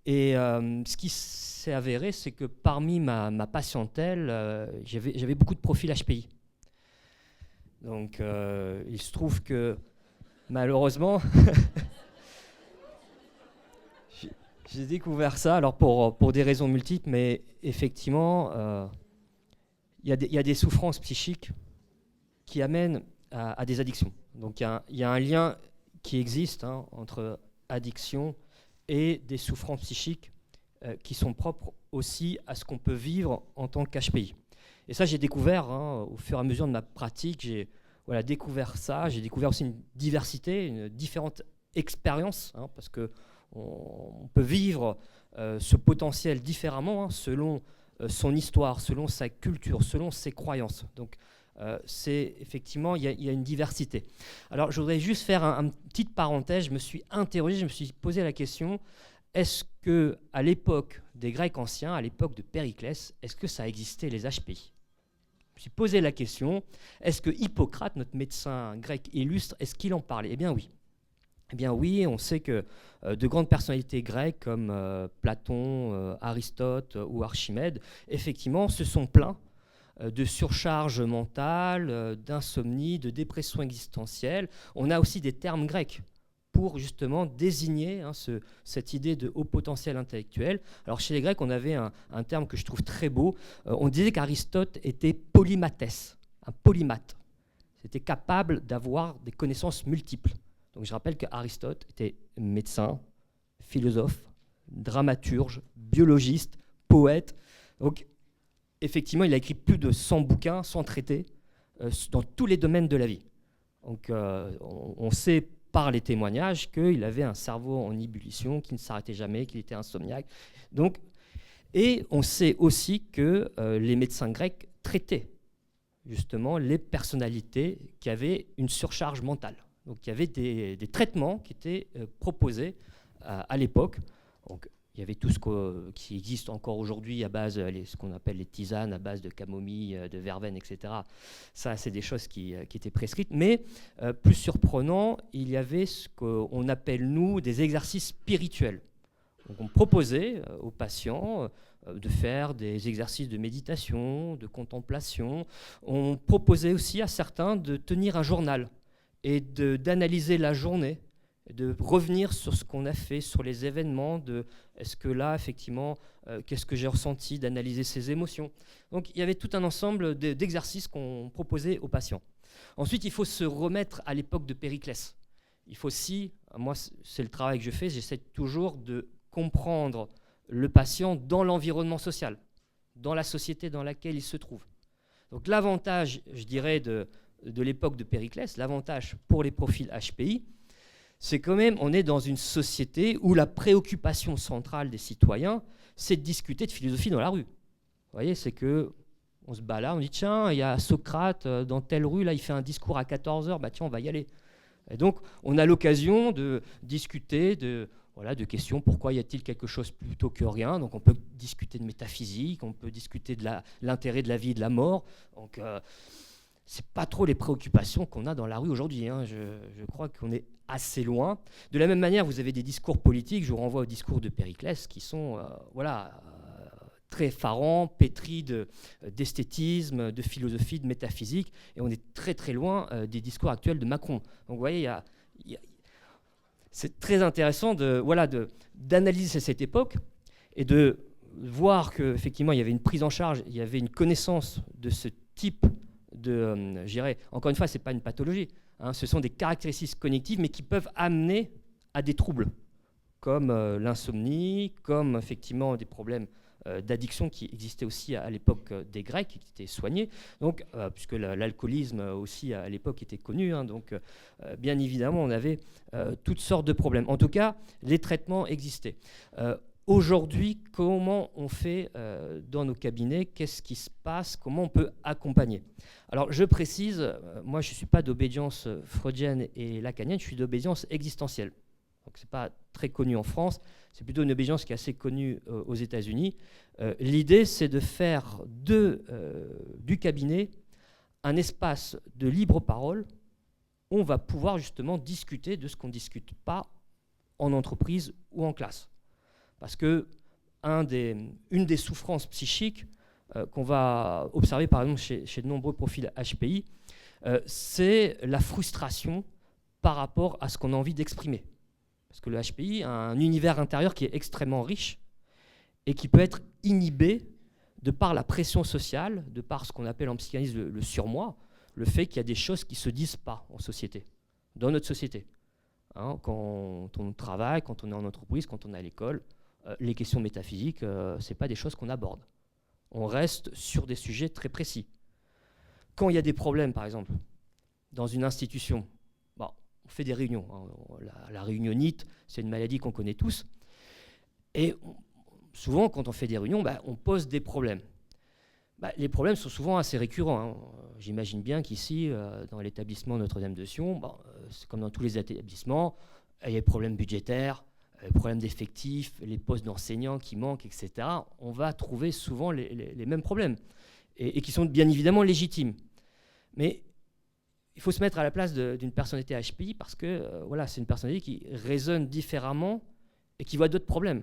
Et ce qui s'est avéré, c'est que parmi ma patientèle, j'avais beaucoup de profils HPI. Donc, il se trouve que malheureusement, j'ai découvert ça, alors pour des raisons multiples, mais effectivement, il y a des souffrances psychiques qui amènent à des addictions. Donc il y a un lien qui existe entre addiction et des souffrances psychiques qui sont propres aussi à ce qu'on peut vivre en tant qu'HPI. Et ça, j'ai découvert au fur et à mesure de ma pratique, j'ai découvert ça, j'ai découvert aussi une diversité, différentes expériences, parce que on peut vivre ce potentiel différemment selon son histoire, selon sa culture, selon ses croyances. Donc, c'est effectivement, il y a une diversité. Alors, je voudrais juste faire une petite parenthèse. Je me suis interrogé, je me suis posé la question, est-ce qu'à l'époque des Grecs anciens, à l'époque de Périclès, est-ce que ça existait les HPI ? Je me suis posé la question, est-ce que Hippocrate, notre médecin grec illustre, est-ce qu'il en parlait ? Eh bien oui. Eh bien oui, on sait que de grandes personnalités grecques comme Platon, Aristote ou Archimède, effectivement, se sont plaints de surcharge mentale, d'insomnie, de dépression existentielle. On a aussi des termes grecs pour justement désigner cette idée de haut potentiel intellectuel. Alors chez les Grecs, on avait un terme que je trouve très beau. On disait qu'Aristote était polymathès, un polymathe. C'était capable d'avoir des connaissances multiples. Donc je rappelle qu'Aristote était médecin, philosophe, dramaturge, biologiste, poète. Donc effectivement, il a écrit plus de 100 bouquins, 100 traités dans tous les domaines de la vie. Donc on sait par les témoignages qu'il avait un cerveau en ébullition, qu'il ne s'arrêtait jamais, qu'il était insomniaque. Donc, et on sait aussi que les médecins grecs traitaient justement les personnalités qui avaient une surcharge mentale. Donc il y avait des traitements qui étaient proposés à l'époque. Donc, il y avait tout ce qui existe encore aujourd'hui à base de ce qu'on appelle les tisanes, à base de camomille, de verveine, etc. Ça, c'est des choses qui étaient prescrites. Mais plus surprenant, il y avait ce qu'on appelle, nous, des exercices spirituels. Donc, on proposait aux patients de faire des exercices de méditation, de contemplation. On proposait aussi à certains de tenir un journal et d'analyser la journée, de revenir sur ce qu'on a fait, sur les événements, est-ce que là, effectivement, qu'est-ce que j'ai ressenti, d'analyser ses émotions. Donc, il y avait tout un ensemble d'exercices qu'on proposait aux patients. Ensuite, il faut se remettre à l'époque de Périclès. Il faut aussi, moi, c'est le travail que je fais, j'essaie toujours de comprendre le patient dans l'environnement social, dans la société dans laquelle il se trouve. Donc l'avantage, je dirais, de l'époque de Périclès, l'avantage pour les profils HPI, c'est quand même, on est dans une société où la préoccupation centrale des citoyens, c'est de discuter de philosophie dans la rue. Vous voyez, c'est que on se balade, on dit tiens, il y a Socrate dans telle rue, là il fait un discours à 14h, bah tiens, on va y aller. Et donc on a l'occasion de discuter de questions, pourquoi y a-t-il quelque chose plutôt que rien. Donc on peut discuter de métaphysique, on peut discuter de l'intérêt de la vie et de la mort. Donc c'est pas trop les préoccupations qu'on a dans la rue aujourd'hui, hein. Je crois qu'on est assez loin. De la même manière, vous avez des discours politiques, je vous renvoie au discours de Périclès, qui sont très effarants, pétris d'esthétisme, de philosophie, de métaphysique, et on est très très loin des discours actuels de Macron. Donc vous voyez, c'est très intéressant d'analyser cette époque et de voir qu'effectivement il y avait une prise en charge, il y avait une connaissance de ce type de, encore une fois, ce n'est pas une pathologie, hein, ce sont des caractéristiques cognitives, mais qui peuvent amener à des troubles, comme l'insomnie, comme effectivement des problèmes d'addiction qui existaient aussi à l'époque des Grecs, qui étaient soignés, donc, puisque l'alcoolisme aussi à l'époque était connu, hein, donc bien évidemment on avait toutes sortes de problèmes. En tout cas, les traitements existaient. Aujourd'hui, comment on fait dans nos cabinets? Qu'est-ce qui se passe? Comment on peut accompagner? Alors je précise, moi je ne suis pas d'obédience freudienne et lacanienne, je suis d'obédience existentielle. Donc ce n'est pas très connu en France, c'est plutôt une obédience qui est assez connue aux États-Unis. L'idée, c'est de faire du cabinet un espace de libre parole où on va pouvoir justement discuter de ce qu'on ne discute pas en entreprise ou en classe. Parce que une des souffrances psychiques qu'on va observer par exemple chez de nombreux profils HPI, c'est la frustration par rapport à ce qu'on a envie d'exprimer. Parce que le HPI a un univers intérieur qui est extrêmement riche et qui peut être inhibé de par la pression sociale, de par ce qu'on appelle en psychanalyse le surmoi, le fait qu'il y a des choses qui ne se disent pas en société, dans notre société. Hein, quand on travaille, quand on est en entreprise, quand on est à l'école, les questions métaphysiques, ce n'est pas des choses qu'on aborde. On reste sur des sujets très précis. Quand il y a des problèmes, par exemple, dans une institution, on fait des réunions. Hein. La réunionite, c'est une maladie qu'on connaît tous. Et souvent, quand on fait des réunions, on pose des problèmes. Les problèmes sont souvent assez récurrents. Hein. J'imagine bien qu'ici, dans l'établissement Notre-Dame de Sion, c'est comme dans tous les établissements, il y a des problèmes budgétaires, des problèmes d'effectifs, les postes d'enseignants qui manquent, etc. On va trouver souvent les mêmes problèmes, et qui sont bien évidemment légitimes. Mais il faut se mettre à la place d'une personnalité HPI parce que c'est une personnalité qui raisonne différemment et qui voit d'autres problèmes.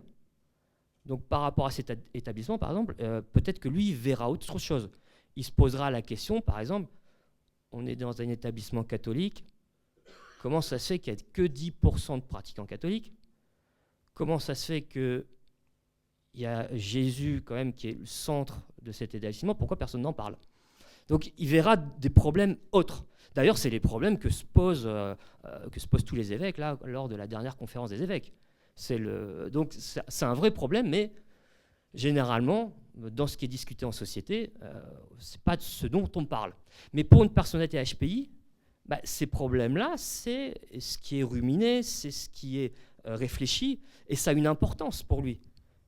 Donc par rapport à cet établissement, par exemple, peut-être que lui verra autre chose. Il se posera la question, par exemple, on est dans un établissement catholique, comment ça se fait qu'il n'y a que 10% de pratiquants catholiques? Comment ça se fait qu'il y a Jésus quand même qui est le centre de cet établissement? Pourquoi personne n'en parle? Donc il verra des problèmes autres. D'ailleurs, c'est les problèmes que se posent tous les évêques là, lors de la dernière conférence des évêques. Donc c'est un vrai problème, mais généralement, dans ce qui est discuté en société, ce n'est pas de ce dont on parle. Mais pour une personnalité HPI, ces problèmes-là, c'est ce qui est ruminé, c'est ce qui est réfléchi, et ça a une importance pour lui,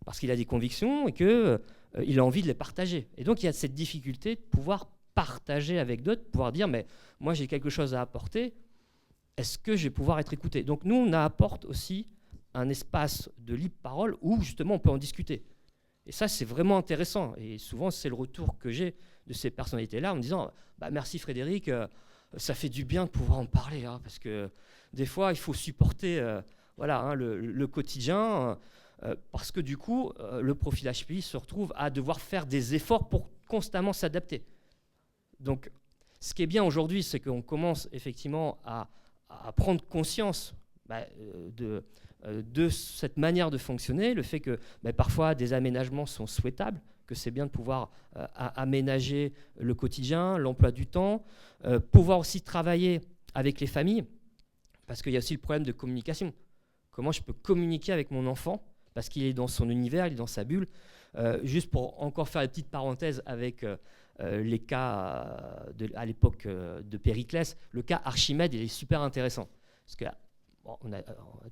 parce qu'il a des convictions et qu'il a envie de les partager. Et donc il y a cette difficulté de pouvoir partager avec d'autres, pouvoir dire mais moi j'ai quelque chose à apporter, est-ce que je vais pouvoir être écouté? Donc nous on apporte aussi un espace de libre parole où justement on peut en discuter. Et ça c'est vraiment intéressant, et souvent c'est le retour que j'ai de ces personnalités-là en me disant merci Frédéric, ça fait du bien de pouvoir en parler, hein, parce que des fois il faut supporter le quotidien, parce que du coup le profil HPI se retrouve à devoir faire des efforts pour constamment s'adapter. Donc, ce qui est bien aujourd'hui, c'est qu'on commence effectivement à prendre conscience de cette manière de fonctionner, le fait que parfois des aménagements sont souhaitables, que c'est bien de pouvoir aménager le quotidien, l'emploi du temps, pouvoir aussi travailler avec les familles, parce qu'il y a aussi le problème de communication. Comment je peux communiquer avec mon enfant, parce qu'il est dans son univers, il est dans sa bulle. Juste pour encore faire une petite parenthèse avec les cas à l'époque de Périclès, le cas Archimède, il est super intéressant. Parce que on a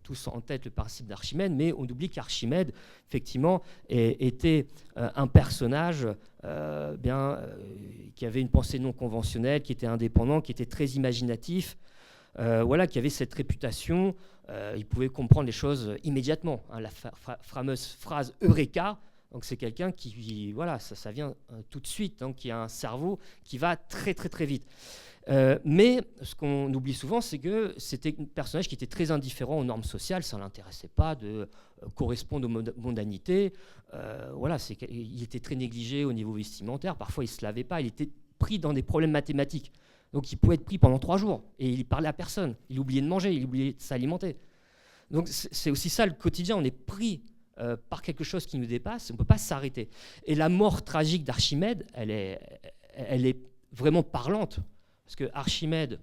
tous en tête le principe d'Archimède, mais on oublie qu'Archimède, effectivement, était un personnage qui avait une pensée non conventionnelle, qui était indépendant, qui était très imaginatif, qui avait cette réputation. Il pouvait comprendre les choses immédiatement. Hein, la fameuse phrase « Eureka », donc c'est quelqu'un qui, ça vient tout de suite, donc qui a un cerveau qui va très très très vite. Mais ce qu'on oublie souvent, c'est que c'était un personnage qui était très indifférent aux normes sociales, ça ne l'intéressait pas de correspondre aux mondanités. Il était très négligé au niveau vestimentaire, parfois il ne se lavait pas, il était pris dans des problèmes mathématiques. Donc il pouvait être pris pendant 3 jours et il parlait à personne, il oubliait de manger, il oubliait de s'alimenter. Donc c'est aussi ça le quotidien, on est pris par quelque chose qui nous dépasse, on ne peut pas s'arrêter. Et la mort tragique d'Archimède, elle est vraiment parlante. Parce que Archimède,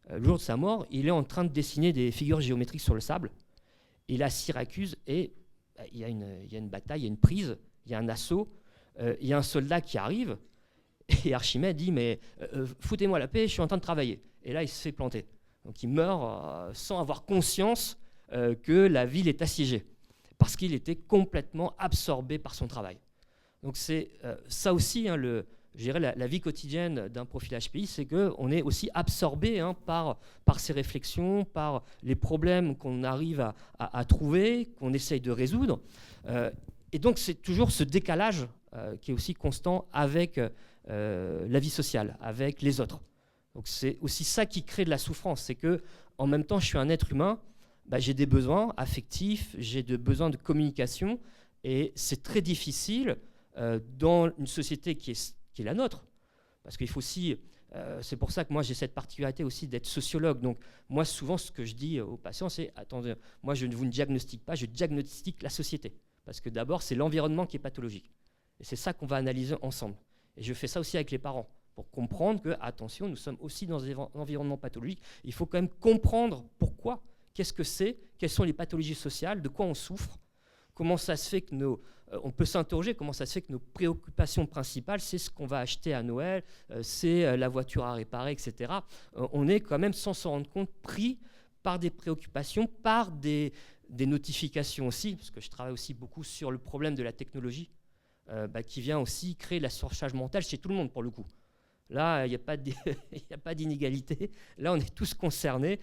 le jour de sa mort, il est en train de dessiner des figures géométriques sur le sable. Il est à Syracuse et il y a une bataille, il y a une prise, il y a un assaut, il y a un soldat qui arrive et Archimède dit « mais foutez-moi la paix, je suis en train de travailler ». Et là, il se fait planter. Donc il meurt sans avoir conscience que la ville est assiégée, parce qu'il était complètement absorbé par son travail. Donc c'est ça aussi, hein, je dirais la vie quotidienne d'un profil HPI, c'est qu'on est aussi absorbé par ses réflexions, par les problèmes qu'on arrive à trouver, qu'on essaye de résoudre. Et donc c'est toujours ce décalage qui est aussi constant avec la vie sociale, avec les autres. Donc c'est aussi ça qui crée de la souffrance, c'est qu'en même temps je suis un être humain, j'ai des besoins affectifs, j'ai des besoins de communication, et c'est très difficile dans une société qui est la nôtre. Parce qu'il faut aussi, c'est pour ça que moi j'ai cette particularité aussi d'être sociologue. Donc moi souvent ce que je dis aux patients c'est, attendez, moi je ne vous diagnostique pas, je diagnostique la société. Parce que d'abord c'est l'environnement qui est pathologique. Et c'est ça qu'on va analyser ensemble. Et je fais ça aussi avec les parents, pour comprendre que, attention, nous sommes aussi dans un environnement pathologique. Il faut quand même comprendre pourquoi, qu'est-ce que c'est, quelles sont les pathologies sociales, de quoi on souffre, comment ça se fait que on peut s'interroger comment ça se fait que nos préoccupations principales, c'est ce qu'on va acheter à Noël, c'est la voiture à réparer, etc. On est quand même, sans s'en rendre compte, pris par des préoccupations, par des notifications aussi, parce que je travaille aussi beaucoup sur le problème de la technologie, qui vient aussi créer la surcharge mentale chez tout le monde, pour le coup. Là, il n'y a pas d'inégalité. Là, on est tous concernés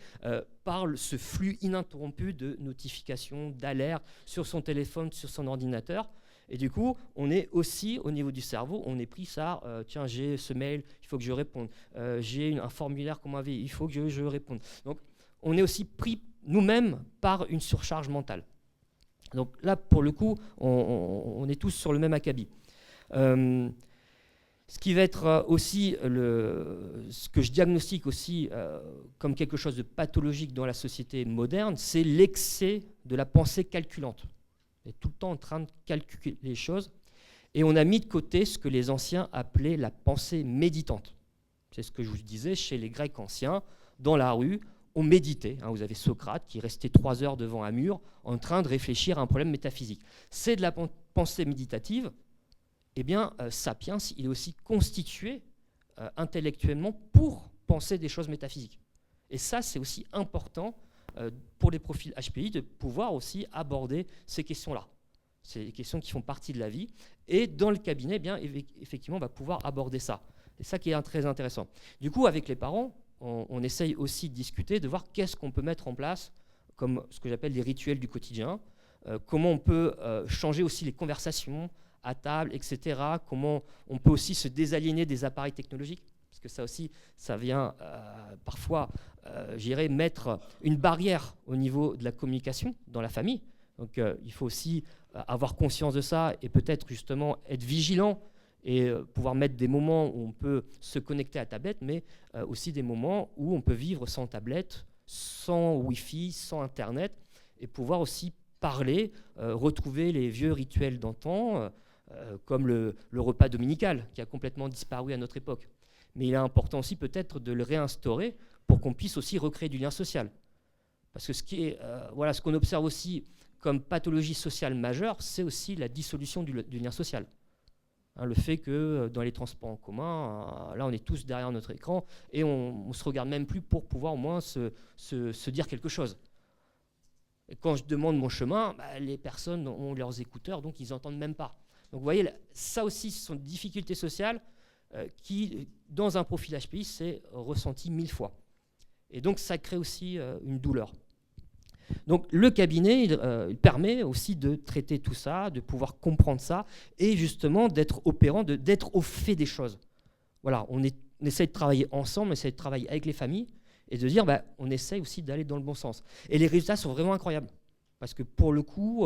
par ce flux ininterrompu de notifications, d'alertes sur son téléphone, sur son ordinateur. Et du coup, on est aussi, au niveau du cerveau, on est pris ça, tiens, j'ai ce mail, il faut que je réponde. J'ai un formulaire qu'on m'avait, il faut que je réponde. Donc, on est aussi pris nous-mêmes par une surcharge mentale. Donc là, pour le coup, on est tous sur le même acabit. Ce qui va être aussi, ce que je diagnostique aussi comme quelque chose de pathologique dans la société moderne, c'est l'excès de la pensée calculante. On est tout le temps en train de calculer les choses. Et on a mis de côté ce que les anciens appelaient la pensée méditante. C'est ce que je vous disais, chez les Grecs anciens, dans la rue, on méditait. Vous avez Socrate qui restait 3 heures devant un mur en train de réfléchir à un problème métaphysique. C'est de la pensée méditative. Eh bien, Sapiens, il est aussi constitué intellectuellement pour penser des choses métaphysiques. Et ça, c'est aussi important pour les profils HPI de pouvoir aussi aborder ces questions-là. C'est des questions qui font partie de la vie. Et dans le cabinet, eh bien, effectivement, on va pouvoir aborder ça. C'est ça qui est très intéressant. Du coup, avec les parents, on essaye aussi de discuter, de voir qu'est-ce qu'on peut mettre en place comme ce que j'appelle les rituels du quotidien, comment on peut changer aussi les conversations à table, etc. Comment on peut aussi se désaliéner des appareils technologiques, parce que ça aussi, ça vient parfois, j'irais, mettre une barrière au niveau de la communication dans la famille. Donc il faut aussi avoir conscience de ça et peut-être justement être vigilant et pouvoir mettre des moments où on peut se connecter à tablette, mais aussi des moments où on peut vivre sans tablette, sans Wi-Fi, sans Internet, et pouvoir aussi parler, retrouver les vieux rituels d'antan, comme le repas dominical, qui a complètement disparu à notre époque. Mais il est important aussi peut-être de le réinstaurer pour qu'on puisse aussi recréer du lien social. Parce que ce qu'on observe aussi comme pathologie sociale majeure, c'est aussi la dissolution du lien social. Hein, le fait que dans les transports en commun, là on est tous derrière notre écran et on ne se regarde même plus pour pouvoir au moins se dire quelque chose. Et quand je demande mon chemin, les personnes ont leurs écouteurs, donc ils n'entendent même pas. Donc vous voyez, ça aussi, ce sont des difficultés sociales qui, dans un profil HPI, c'est ressenti 1000 fois. Et donc ça crée aussi une douleur. Donc le cabinet, il permet aussi de traiter tout ça, de pouvoir comprendre ça, et justement d'être opérant, d'être au fait des choses. Voilà, on essaie de travailler ensemble, on essaie de travailler avec les familles, et de dire, on essaie aussi d'aller dans le bon sens. Et les résultats sont vraiment incroyables. Parce que pour le coup,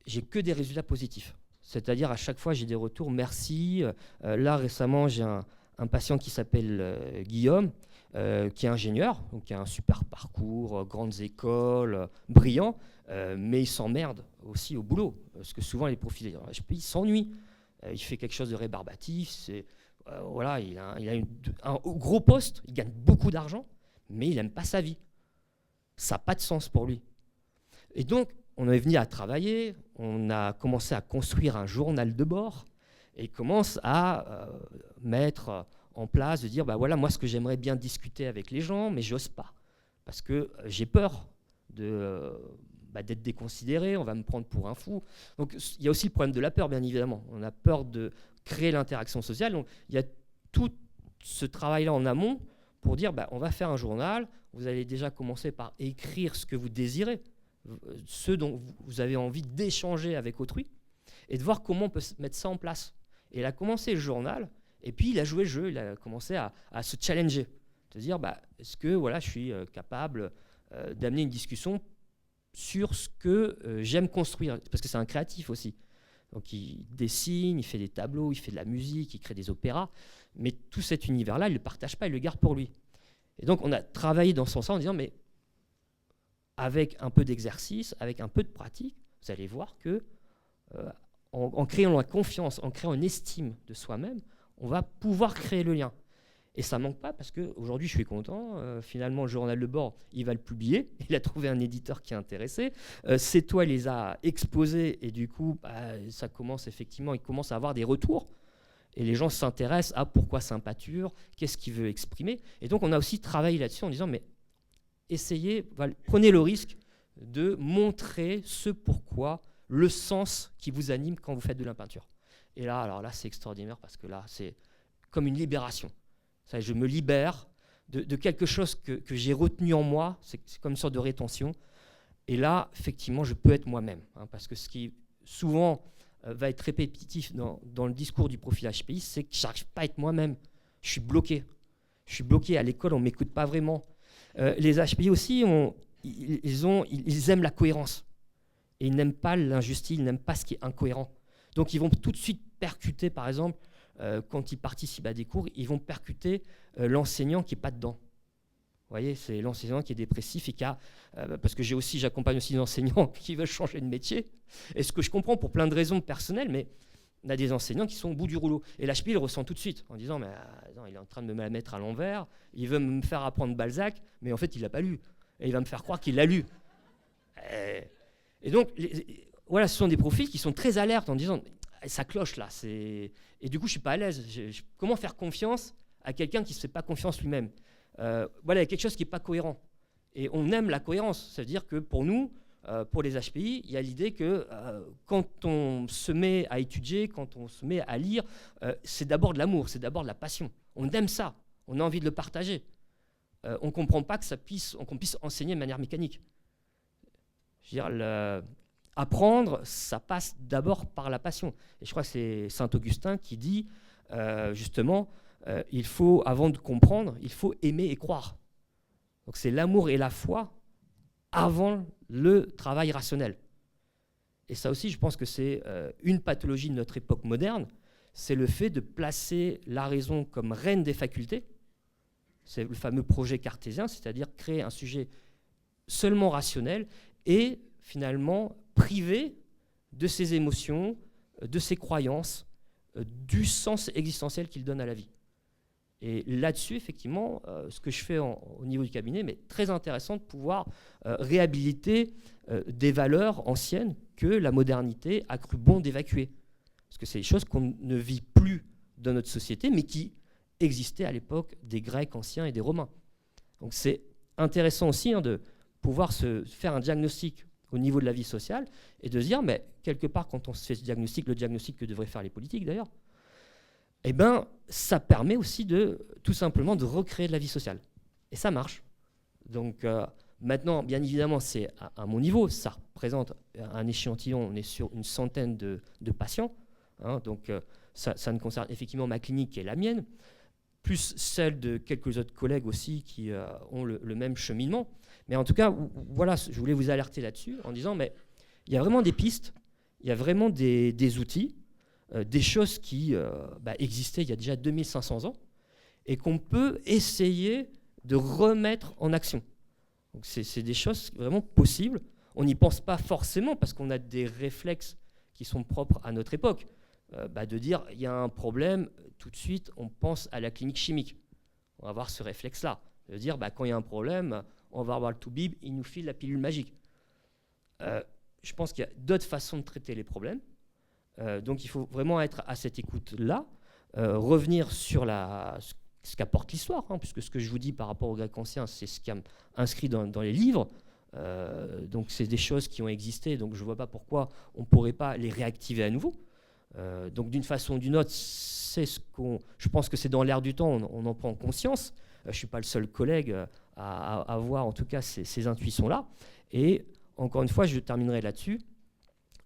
j'ai que des résultats positifs. C'est-à-dire à chaque fois, j'ai des retours, merci. Là, récemment, j'ai un patient qui s'appelle Guillaume, qui est ingénieur, donc qui a un super parcours, grandes écoles, brillant, mais il s'emmerde aussi au boulot. Parce que souvent, les profils HPI s'ennuient. Il fait quelque chose de rébarbatif, voilà, il a un gros poste, il gagne beaucoup d'argent, mais il n'aime pas sa vie. Ça n'a pas de sens pour lui. Et donc, on est venu à travailler, on a commencé à construire un journal de bord, et il commence à mettre en place, de dire, voilà, moi, ce que j'aimerais bien discuter avec les gens, mais j'ose pas, parce que j'ai peur d'être déconsidéré, on va me prendre pour un fou. Donc, il y a aussi le problème de la peur, bien évidemment. On a peur de créer l'interaction sociale. Donc, il y a tout ce travail-là en amont pour dire, on va faire un journal, vous allez déjà commencer par écrire ce que vous désirez, ce dont vous avez envie d'échanger avec autrui, et de voir comment on peut mettre ça en place. Et il a commencé le journal, et puis il a joué le jeu, il a commencé à se challenger, de dire, est-ce que voilà, je suis capable d'amener une discussion sur ce que j'aime construire, parce que c'est un créatif aussi. Donc il dessine, il fait des tableaux, il fait de la musique, il crée des opéras, mais tout cet univers-là, il ne le partage pas, il le garde pour lui. Et donc on a travaillé dans ce sens-là en disant, mais avec un peu d'exercice, avec un peu de pratique, vous allez voir que en créant la confiance, en créant une estime de soi-même, on va pouvoir créer le lien. Et ça ne manque pas parce qu'aujourd'hui, je suis content. Finalement, le journal de bord, il va le publier. Il a trouvé un éditeur qui est intéressé. Ces toiles, il les a exposées et du coup, ça commence effectivement, il commence à avoir des retours. Et les gens s'intéressent à pourquoi c'est un pâture, qu'est-ce qu'il veut exprimer. Et donc, on a aussi travaillé là-dessus en disant, mais essayez, prenez le risque de montrer ce pourquoi, le sens qui vous anime quand vous faites de la peinture. Et là, alors là, c'est extraordinaire parce que là, c'est comme une libération. Ça, je me libère de quelque chose que j'ai retenu en moi, c'est comme une sorte de rétention. Et là, effectivement, je peux être moi-même. Parce que ce qui souvent va être répétitif dans le discours du profil HPI, c'est que je n'arrive pas à être moi-même. Je suis bloqué. Je suis bloqué à l'école, on ne m'écoute pas vraiment. Les HPI aussi, ils aiment la cohérence. Et ils n'aiment pas l'injustice, ils n'aiment pas ce qui est incohérent. Donc ils vont tout de suite percuter, par exemple, quand ils participent à des cours, ils vont percuter l'enseignant qui n'est pas dedans. Vous voyez, c'est l'enseignant qui est dépressif et qui a... parce que j'accompagne aussi des enseignants qui veulent changer de métier. Et ce que je comprends pour plein de raisons personnelles, mais on a des enseignants qui sont au bout du rouleau. Et l'HPI le ressent tout de suite en disant, mais non, il est en train de me la mettre à l'envers, il veut me faire apprendre Balzac, mais en fait, il ne l'a pas lu. Et il va me faire croire qu'il l'a lu. Et donc, voilà, ce sont des profils qui sont très alertes en disant, ça cloche là. Et du coup, je ne suis pas à l'aise. Comment faire confiance à quelqu'un qui ne se fait pas confiance lui-même? Voilà, il y a quelque chose qui n'est pas cohérent. Et on aime la cohérence. C'est-à-dire que pour nous, pour les HPI, il y a l'idée que quand on se met à étudier, quand on se met à lire, c'est d'abord de l'amour, c'est d'abord de la passion. On aime ça, on a envie de le partager. On ne comprend pas qu'on puisse enseigner de manière mécanique. Je veux dire, apprendre, ça passe d'abord par la passion. Et je crois que c'est Saint-Augustin qui dit, justement, il faut, avant de comprendre, il faut aimer et croire. Donc c'est l'amour et la foi avant le travail rationnel. Et ça aussi, je pense que c'est une pathologie de notre époque moderne, c'est le fait de placer la raison comme reine des facultés. C'est le fameux projet cartésien, c'est-à-dire créer un sujet seulement rationnel et finalement privé de ses émotions, de ses croyances, du sens existentiel qu'il donne à la vie. Et là-dessus, effectivement, ce que je fais au niveau du cabinet, mais très intéressant de pouvoir réhabiliter des valeurs anciennes que la modernité a cru bon d'évacuer. Parce que c'est des choses qu'on ne vit plus dans notre société, mais qui existaient à l'époque des Grecs anciens et des Romains. Donc c'est intéressant aussi de pouvoir se faire un diagnostic au niveau de la vie sociale et de se dire, mais quelque part, quand on se fait ce diagnostic, le diagnostic que devraient faire les politiques d'ailleurs, eh ben, ça permet aussi tout simplement de recréer de la vie sociale. Et ça marche. Donc maintenant, bien évidemment, c'est à mon niveau, ça représente un échantillon, on est sur une centaine de patients, hein, donc ça ne concerne effectivement ma clinique qui est la mienne, plus celle de quelques autres collègues aussi qui ont le même cheminement. Mais en tout cas, voilà, je voulais vous alerter là-dessus en disant, mais il y a vraiment des pistes, il y a vraiment des outils, des choses qui existaient il y a déjà 2500 ans et qu'on peut essayer de remettre en action. Donc c'est des choses vraiment possibles. On n'y pense pas forcément parce qu'on a des réflexes qui sont propres à notre époque. De dire, il y a un problème, tout de suite, on pense à la clinique chimique. On va avoir ce réflexe-là. De dire, quand il y a un problème, on va avoir le toubib, il nous file la pilule magique. Je pense qu'il y a d'autres façons de traiter les problèmes. Donc il faut vraiment être à cette écoute-là, revenir sur ce qu'apporte l'histoire, hein, puisque ce que je vous dis par rapport aux Grecs anciens, c'est ce qui est inscrit dans les livres. Donc c'est des choses qui ont existé, donc je ne vois pas pourquoi on ne pourrait pas les réactiver à nouveau. Donc d'une façon ou d'une autre, je pense que c'est dans l'air du temps, on en prend conscience. Je ne suis pas le seul collègue à avoir en tout cas ces intuitions-là. Et encore une fois, je terminerai là-dessus.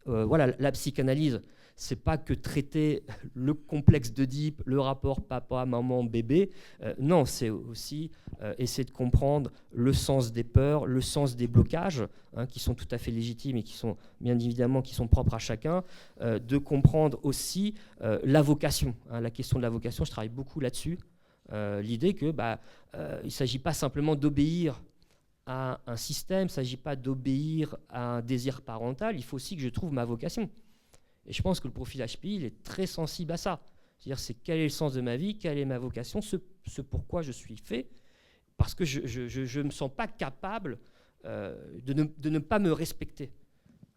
Voilà, la psychanalyse, c'est pas que traiter le complexe d'Oedipe, le rapport papa, maman, bébé. Non, c'est aussi essayer de comprendre le sens des peurs, le sens des blocages, hein, qui sont tout à fait légitimes et qui sont bien évidemment qui sont propres à chacun. De comprendre aussi la vocation. Hein, la question de la vocation, je travaille beaucoup là-dessus. L'idée que il ne s'agit pas simplement d'obéir à un système, il ne s'agit pas d'obéir à un désir parental, il faut aussi que je trouve ma vocation. Et je pense que le profil HPI, il est très sensible à ça. C'est-à-dire, c'est quel est le sens de ma vie, quelle est ma vocation, ce pourquoi je suis fait, parce que je ne me sens pas capable de ne pas me respecter.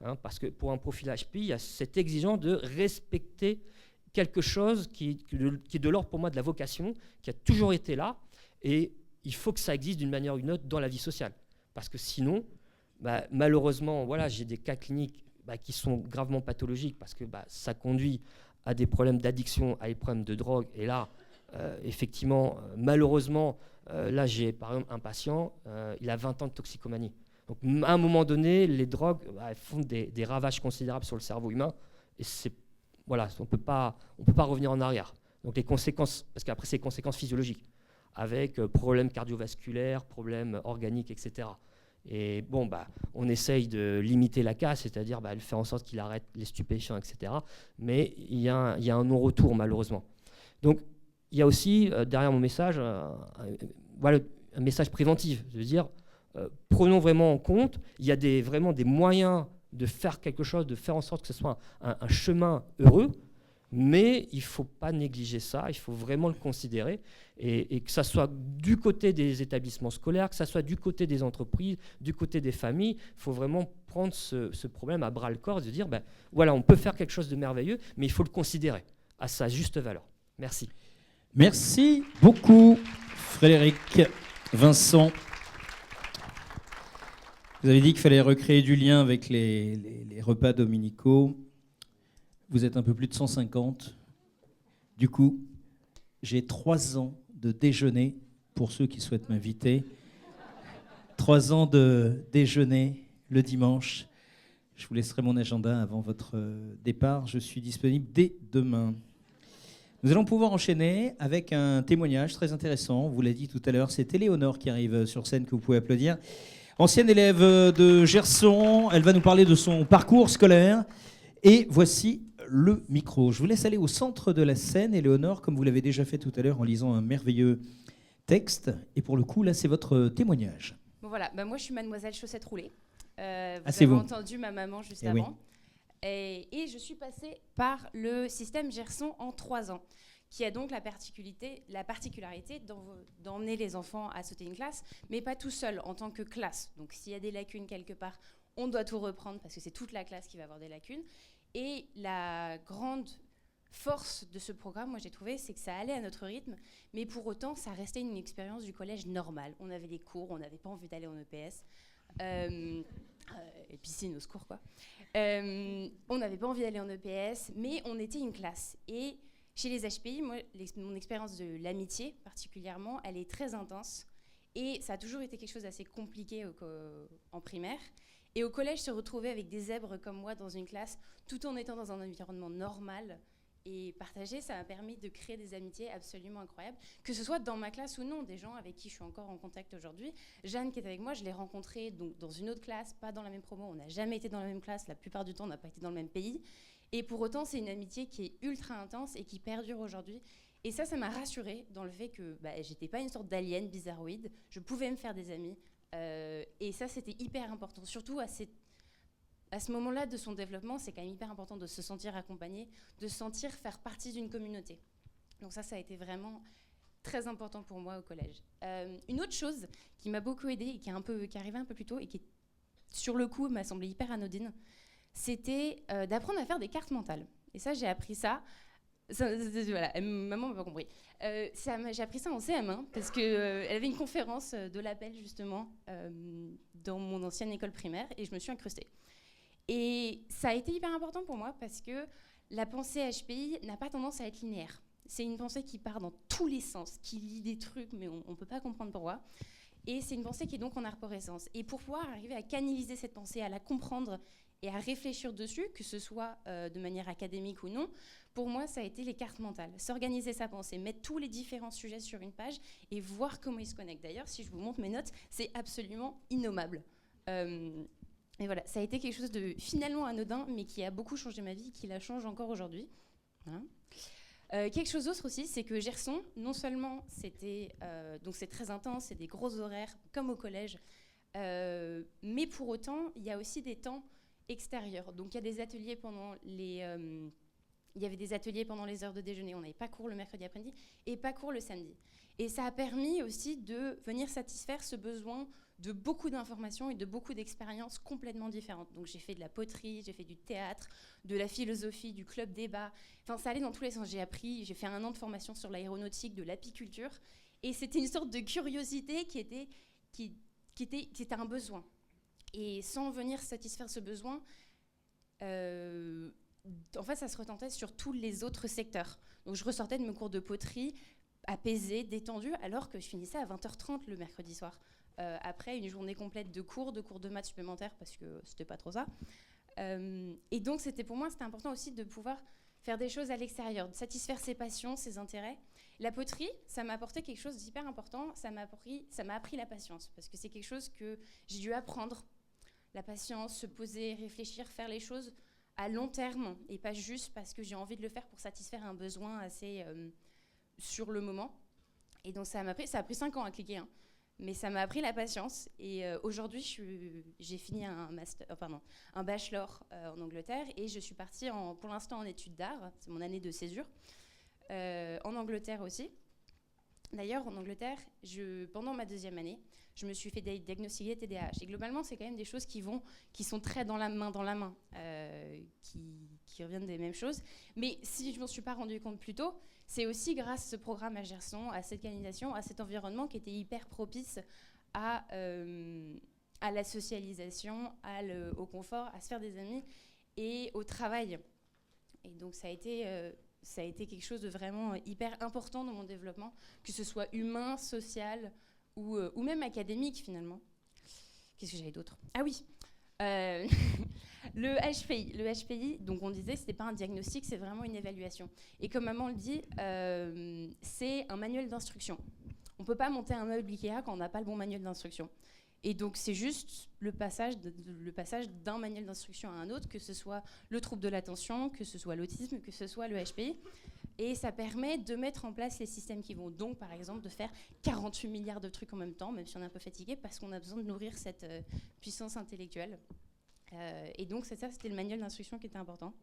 Hein, parce que pour un profil HPI, il y a cette exigence de respecter quelque chose qui est de l'ordre pour moi de la vocation, qui a toujours été là, et il faut que ça existe d'une manière ou d'une autre dans la vie sociale. Parce que sinon, malheureusement, voilà, j'ai des cas cliniques qui sont gravement pathologiques parce que ça conduit à des problèmes d'addiction, à des problèmes de drogue. Et là, effectivement, malheureusement, là, j'ai par exemple un patient, il a 20 ans de toxicomanie. Donc, à un moment donné, les drogues elles font des ravages considérables sur le cerveau humain. Et voilà, on ne peut pas revenir en arrière. Donc, les conséquences, parce qu'après, c'est les conséquences physiologiques, avec problèmes cardiovasculaires, problèmes organiques, etc. Et bon, on essaye de limiter la casse, c'est-à-dire de faire en sorte qu'il arrête les stupéfiants, etc. Mais il y a un non-retour, malheureusement. Donc, il y a aussi, derrière mon message, un message préventif, de dire, prenons vraiment en compte, il y a vraiment des moyens de faire quelque chose, de faire en sorte que ce soit un chemin heureux, mais il ne faut pas négliger ça, il faut vraiment le considérer, et que ça soit du côté des établissements scolaires, que ça soit du côté des entreprises, du côté des familles, il faut vraiment prendre ce problème à bras-le-corps et se dire, voilà, on peut faire quelque chose de merveilleux, mais il faut le considérer à sa juste valeur. Merci. Merci beaucoup, Frédéric, Vincent. Vous avez dit qu'il fallait recréer du lien avec les repas dominicaux. Vous êtes un peu plus de 150. Du coup, j'ai 3 ans de déjeuner pour ceux qui souhaitent m'inviter. 3 ans de déjeuner le dimanche. Je vous laisserai mon agenda avant votre départ. Je suis disponible dès demain. Nous allons pouvoir enchaîner avec un témoignage très intéressant. On vous l'a dit tout à l'heure, c'est Éléonore qui arrive sur scène, que vous pouvez applaudir. Ancienne élève de Gerson, elle va nous parler de son parcours scolaire. Et voici le micro. Je vous laisse aller au centre de la scène, Éléonore, comme vous l'avez déjà fait tout à l'heure en lisant un merveilleux texte. Et pour le coup, là, c'est votre témoignage. Bon voilà, moi je suis mademoiselle Chaussette Roulée. Vous c'est avez vous. entendu ma maman juste Eh avant. oui. Et je suis passée par le système Gerson en 3 ans, qui a donc la particularité d'emmener les enfants à sauter une classe, mais pas tout seul, en tant que classe. Donc s'il y a des lacunes quelque part, on doit tout reprendre parce que c'est toute la classe qui va avoir des lacunes. Et la grande force de ce programme, moi j'ai trouvé, c'est que ça allait à notre rythme, mais pour autant, ça restait une expérience du collège normale. On avait les cours, on n'avait pas envie d'aller en EPS. Et piscine au secours, quoi. On n'avait pas envie d'aller en EPS, mais on était une classe. Et chez les HPI, moi, mon expérience de l'amitié, particulièrement, elle est très intense. Et ça a toujours été quelque chose d'assez compliqué en primaire. Et au collège, se retrouver avec des zèbres comme moi dans une classe, tout en étant dans un environnement normal et partagé, ça m'a permis de créer des amitiés absolument incroyables, que ce soit dans ma classe ou non, des gens avec qui je suis encore en contact aujourd'hui. Jeanne, qui est avec moi, je l'ai rencontrée donc, dans une autre classe, pas dans la même promo, on n'a jamais été dans la même classe, la plupart du temps, on n'a pas été dans le même pays. Et pour autant, c'est une amitié qui est ultra intense et qui perdure aujourd'hui. Et ça m'a rassurée dans le fait que j'étais pas une sorte d'alien bizarroïde, je pouvais me faire des amis. Et ça, c'était hyper important, surtout à ce moment-là de son développement, c'est quand même hyper important de se sentir accompagné, de se sentir faire partie d'une communauté. Donc ça a été vraiment très important pour moi au collège. Une autre chose qui m'a beaucoup aidée et qui est arrivée un peu plus tôt et qui, sur le coup, m'a semblé hyper anodine, c'était d'apprendre à faire des cartes mentales. Et ça, j'ai appris ça. Voilà, maman m'a pas compris. J'ai appris ça en CM1 parce qu'elle avait une conférence de l'appel justement dans mon ancienne école primaire et je me suis incrustée. Et ça a été hyper important pour moi parce que la pensée HPI n'a pas tendance à être linéaire. C'est une pensée qui part dans tous les sens, qui lit des trucs mais on ne peut pas comprendre pourquoi. Et c'est une pensée qui est donc en arborescence. Et pour pouvoir arriver à canaliser cette pensée, à la comprendre et à réfléchir dessus, que ce soit de manière académique ou non, pour moi, ça a été les cartes mentales. S'organiser sa pensée, mettre tous les différents sujets sur une page et voir comment ils se connectent. D'ailleurs, si je vous montre mes notes, c'est absolument innommable. Et voilà, ça a été quelque chose de finalement anodin, mais qui a beaucoup changé ma vie, qui la change encore aujourd'hui. Voilà. Quelque chose d'autre aussi, c'est que Gerson, non seulement donc c'est très intense, c'est des gros horaires, comme au collège, mais pour autant, il y a aussi des temps extérieurs. Donc il y a des ateliers il y avait des ateliers pendant les heures de déjeuner. On n'avait pas cours le mercredi après-midi et pas cours le samedi. Et ça a permis aussi de venir satisfaire ce besoin de beaucoup d'informations et de beaucoup d'expériences complètement différentes. Donc j'ai fait de la poterie, j'ai fait du théâtre, de la philosophie, du club débat. Enfin, ça allait dans tous les sens. J'ai fait 1 an de formation sur l'aéronautique, de l'apiculture. Et c'était une sorte de curiosité qui était un besoin. Et sans venir satisfaire ce besoin, en fait, ça se retentait sur tous les autres secteurs. Donc je ressortais de mes cours de poterie apaisée, détendue, alors que je finissais à 20h30 le mercredi soir. Après une journée complète de cours de maths supplémentaires, parce que c'était pas trop ça. Et donc pour moi, c'était important aussi de pouvoir faire des choses à l'extérieur, de satisfaire ses passions, ses intérêts. La poterie, ça m'a apporté quelque chose d'hyper important, ça m'a appris la patience, parce que c'est quelque chose que j'ai dû apprendre. La patience, se poser, réfléchir, faire les choses à long terme, et pas juste parce que j'ai envie de le faire pour satisfaire un besoin assez sur le moment. Et donc ça a pris 5 ans à cliquer, hein. Mais ça m'a appris la patience. Et aujourd'hui, j'ai fini un bachelor en Angleterre et je suis partie pour l'instant en études d'art. C'est mon année de césure. En Angleterre aussi. D'ailleurs, en Angleterre, pendant ma 2e année, je me suis fait diagnostiquer TDAH. Et globalement, c'est quand même des choses qui sont très dans la main, qui reviennent des mêmes choses. Mais si je ne m'en suis pas rendu compte plus tôt, c'est aussi grâce à ce programme à Gerson, à cette canalisation, à cet environnement qui était hyper propice à la socialisation, au confort, à se faire des amis et au travail. Et donc ça a été quelque chose de vraiment hyper important dans mon développement, que ce soit humain, social ou même académique finalement. Qu'est-ce que j'avais d'autre ? Ah oui, le HPI, donc on disait, ce n'est pas un diagnostic, c'est vraiment une évaluation. Et comme maman le dit, c'est un manuel d'instruction. On ne peut pas monter un meuble Ikea quand on n'a pas le bon manuel d'instruction. Et donc c'est juste le passage d'un manuel d'instruction à un autre, que ce soit le trouble de l'attention, que ce soit l'autisme, que ce soit le HPI. Et ça permet de mettre en place les systèmes qui vont donc, par exemple, de faire 48 milliards de trucs en même temps, même si on est un peu fatigué, parce qu'on a besoin de nourrir cette puissance intellectuelle. Et donc c'était le manuel d'instruction qui était important.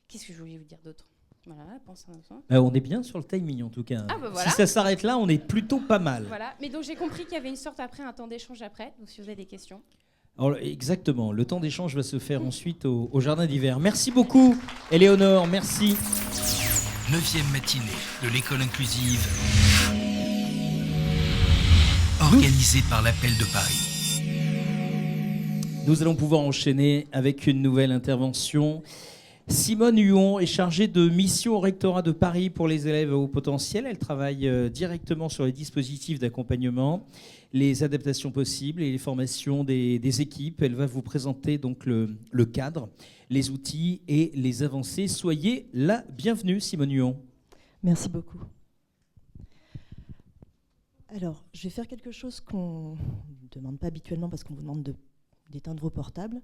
Qu'est-ce que je voulais vous dire d'autre ? Voilà, pense à ça. On est bien sur le timing en tout cas. Ah, bah voilà. Si ça s'arrête là, on est plutôt pas mal. Voilà, mais donc j'ai compris qu'il y avait une sorte après, un temps d'échange après, donc si vous avez des questions. Alors, exactement, le temps d'échange va se faire ensuite au jardin d'hiver. Merci beaucoup, Éléonore, merci. 9e matinée de l'école inclusive, organisée par l'Appel de Paris. Nous allons pouvoir enchaîner avec une nouvelle intervention. Simone Huon est chargée de mission au rectorat de Paris pour les élèves à haut potentiel. Elle travaille directement sur les dispositifs d'accompagnement, les adaptations possibles et les formations des équipes. Elle va vous présenter donc le cadre, les outils et les avancées. Soyez la bienvenue, Simone Huon. Merci beaucoup. Alors, je vais faire quelque chose qu'on ne demande pas habituellement parce qu'on vous demande d'éteindre vos portables.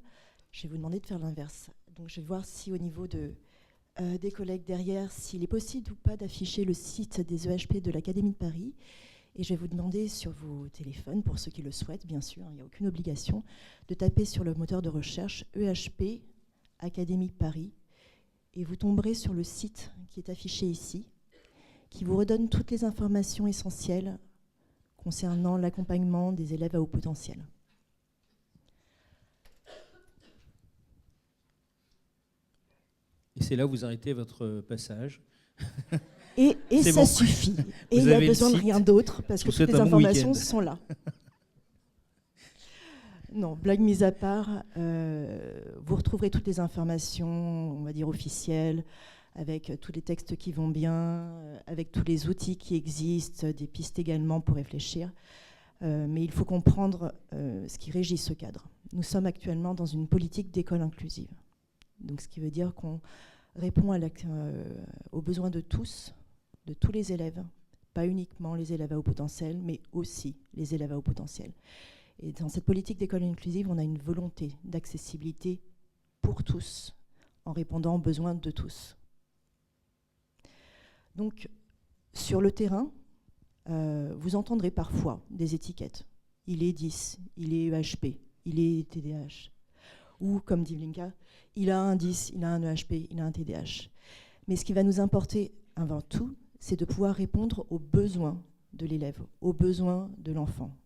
Je vais vous demander de faire l'inverse. Donc, je vais voir si au niveau des collègues derrière, s'il est possible ou pas d'afficher le site des EHP de l'Académie de Paris. Et je vais vous demander sur vos téléphones, pour ceux qui le souhaitent, bien sûr, il n'y a aucune obligation, de taper sur le moteur de recherche EHP Académie de Paris. Et vous tomberez sur le site qui est affiché ici, qui vous redonne toutes les informations essentielles concernant l'accompagnement des élèves à haut potentiel. Et c'est là où vous arrêtez votre passage. Et ça bon. suffit. Et il n'y a besoin de rien d'autre, parce que toutes les informations sont là. Non, blague mise à part, vous retrouverez toutes les informations, on va dire officielles, avec tous les textes qui vont bien, avec tous les outils qui existent, des pistes également pour réfléchir. Mais il faut comprendre ce qui régit ce cadre. Nous sommes actuellement dans une politique d'école inclusive. Donc, ce qui veut dire qu'on répond aux besoins de tous les élèves, pas uniquement les élèves à haut potentiel, mais aussi les élèves à haut potentiel. Et dans cette politique d'école inclusive, on a une volonté d'accessibilité pour tous, en répondant aux besoins de tous. Donc, sur le terrain, vous entendrez parfois des étiquettes. Il est 10, il est EHP, il est TDAH. Ou, comme dit Blinka, il a un 10, il a un EHP, il a un TDAH. Mais ce qui va nous importer avant tout, c'est de pouvoir répondre aux besoins de l'élève, aux besoins de l'enfant.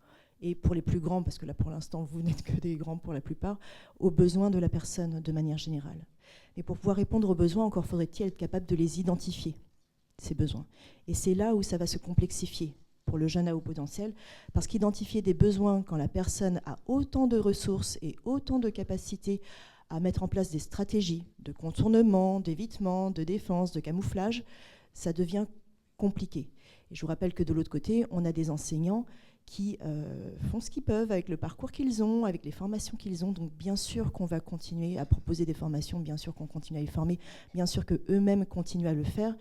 Et pour les plus grands, parce que là pour l'instant vous n'êtes que des grands pour la plupart, aux besoins de la personne de manière générale. Mais pour pouvoir répondre aux besoins, encore faudrait-il être capable de les identifier, ces besoins. Et c'est là où ça va se complexifier pour le jeune à haut potentiel, parce qu'identifier des besoins quand la personne a autant de ressources et autant de capacités à mettre en place des stratégies de contournement, d'évitement, de défense, de camouflage, ça devient compliqué. Et je vous rappelle que de l'autre côté, on a des enseignants qui font ce qu'ils peuvent avec le parcours qu'ils ont, avec les formations qu'ils ont. Donc bien sûr qu'on va continuer à proposer des formations, bien sûr qu'on continue à les former, bien sûr qu'eux-mêmes continuent à le faire,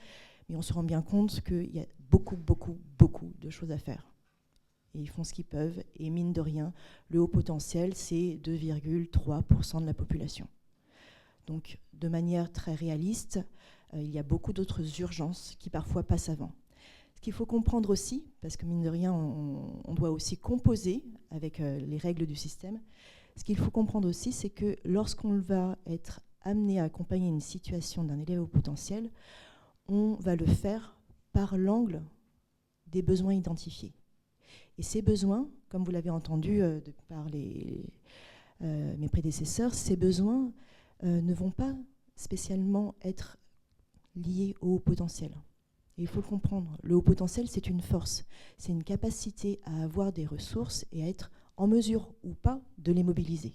mais on se rend bien compte qu'il y a beaucoup de choses à faire. Et ils font ce qu'ils peuvent, et mine de rien, le haut potentiel, c'est 2,3% de la population. Donc de manière très réaliste, il y a beaucoup d'autres urgences qui parfois passent avant. Ce qu'il faut comprendre aussi, parce que mine de rien, on doit aussi composer avec les règles du système, ce qu'il faut comprendre aussi, c'est que lorsqu'on va être amené à accompagner une situation d'un élève au potentiel, on va le faire par l'angle des besoins identifiés. Et ces besoins, comme vous l'avez entendu par mes prédécesseurs, ces besoins ne vont pas spécialement être liés au haut potentiel. Et il faut le comprendre. Le haut potentiel, c'est une force. C'est une capacité à avoir des ressources et à être en mesure ou pas de les mobiliser.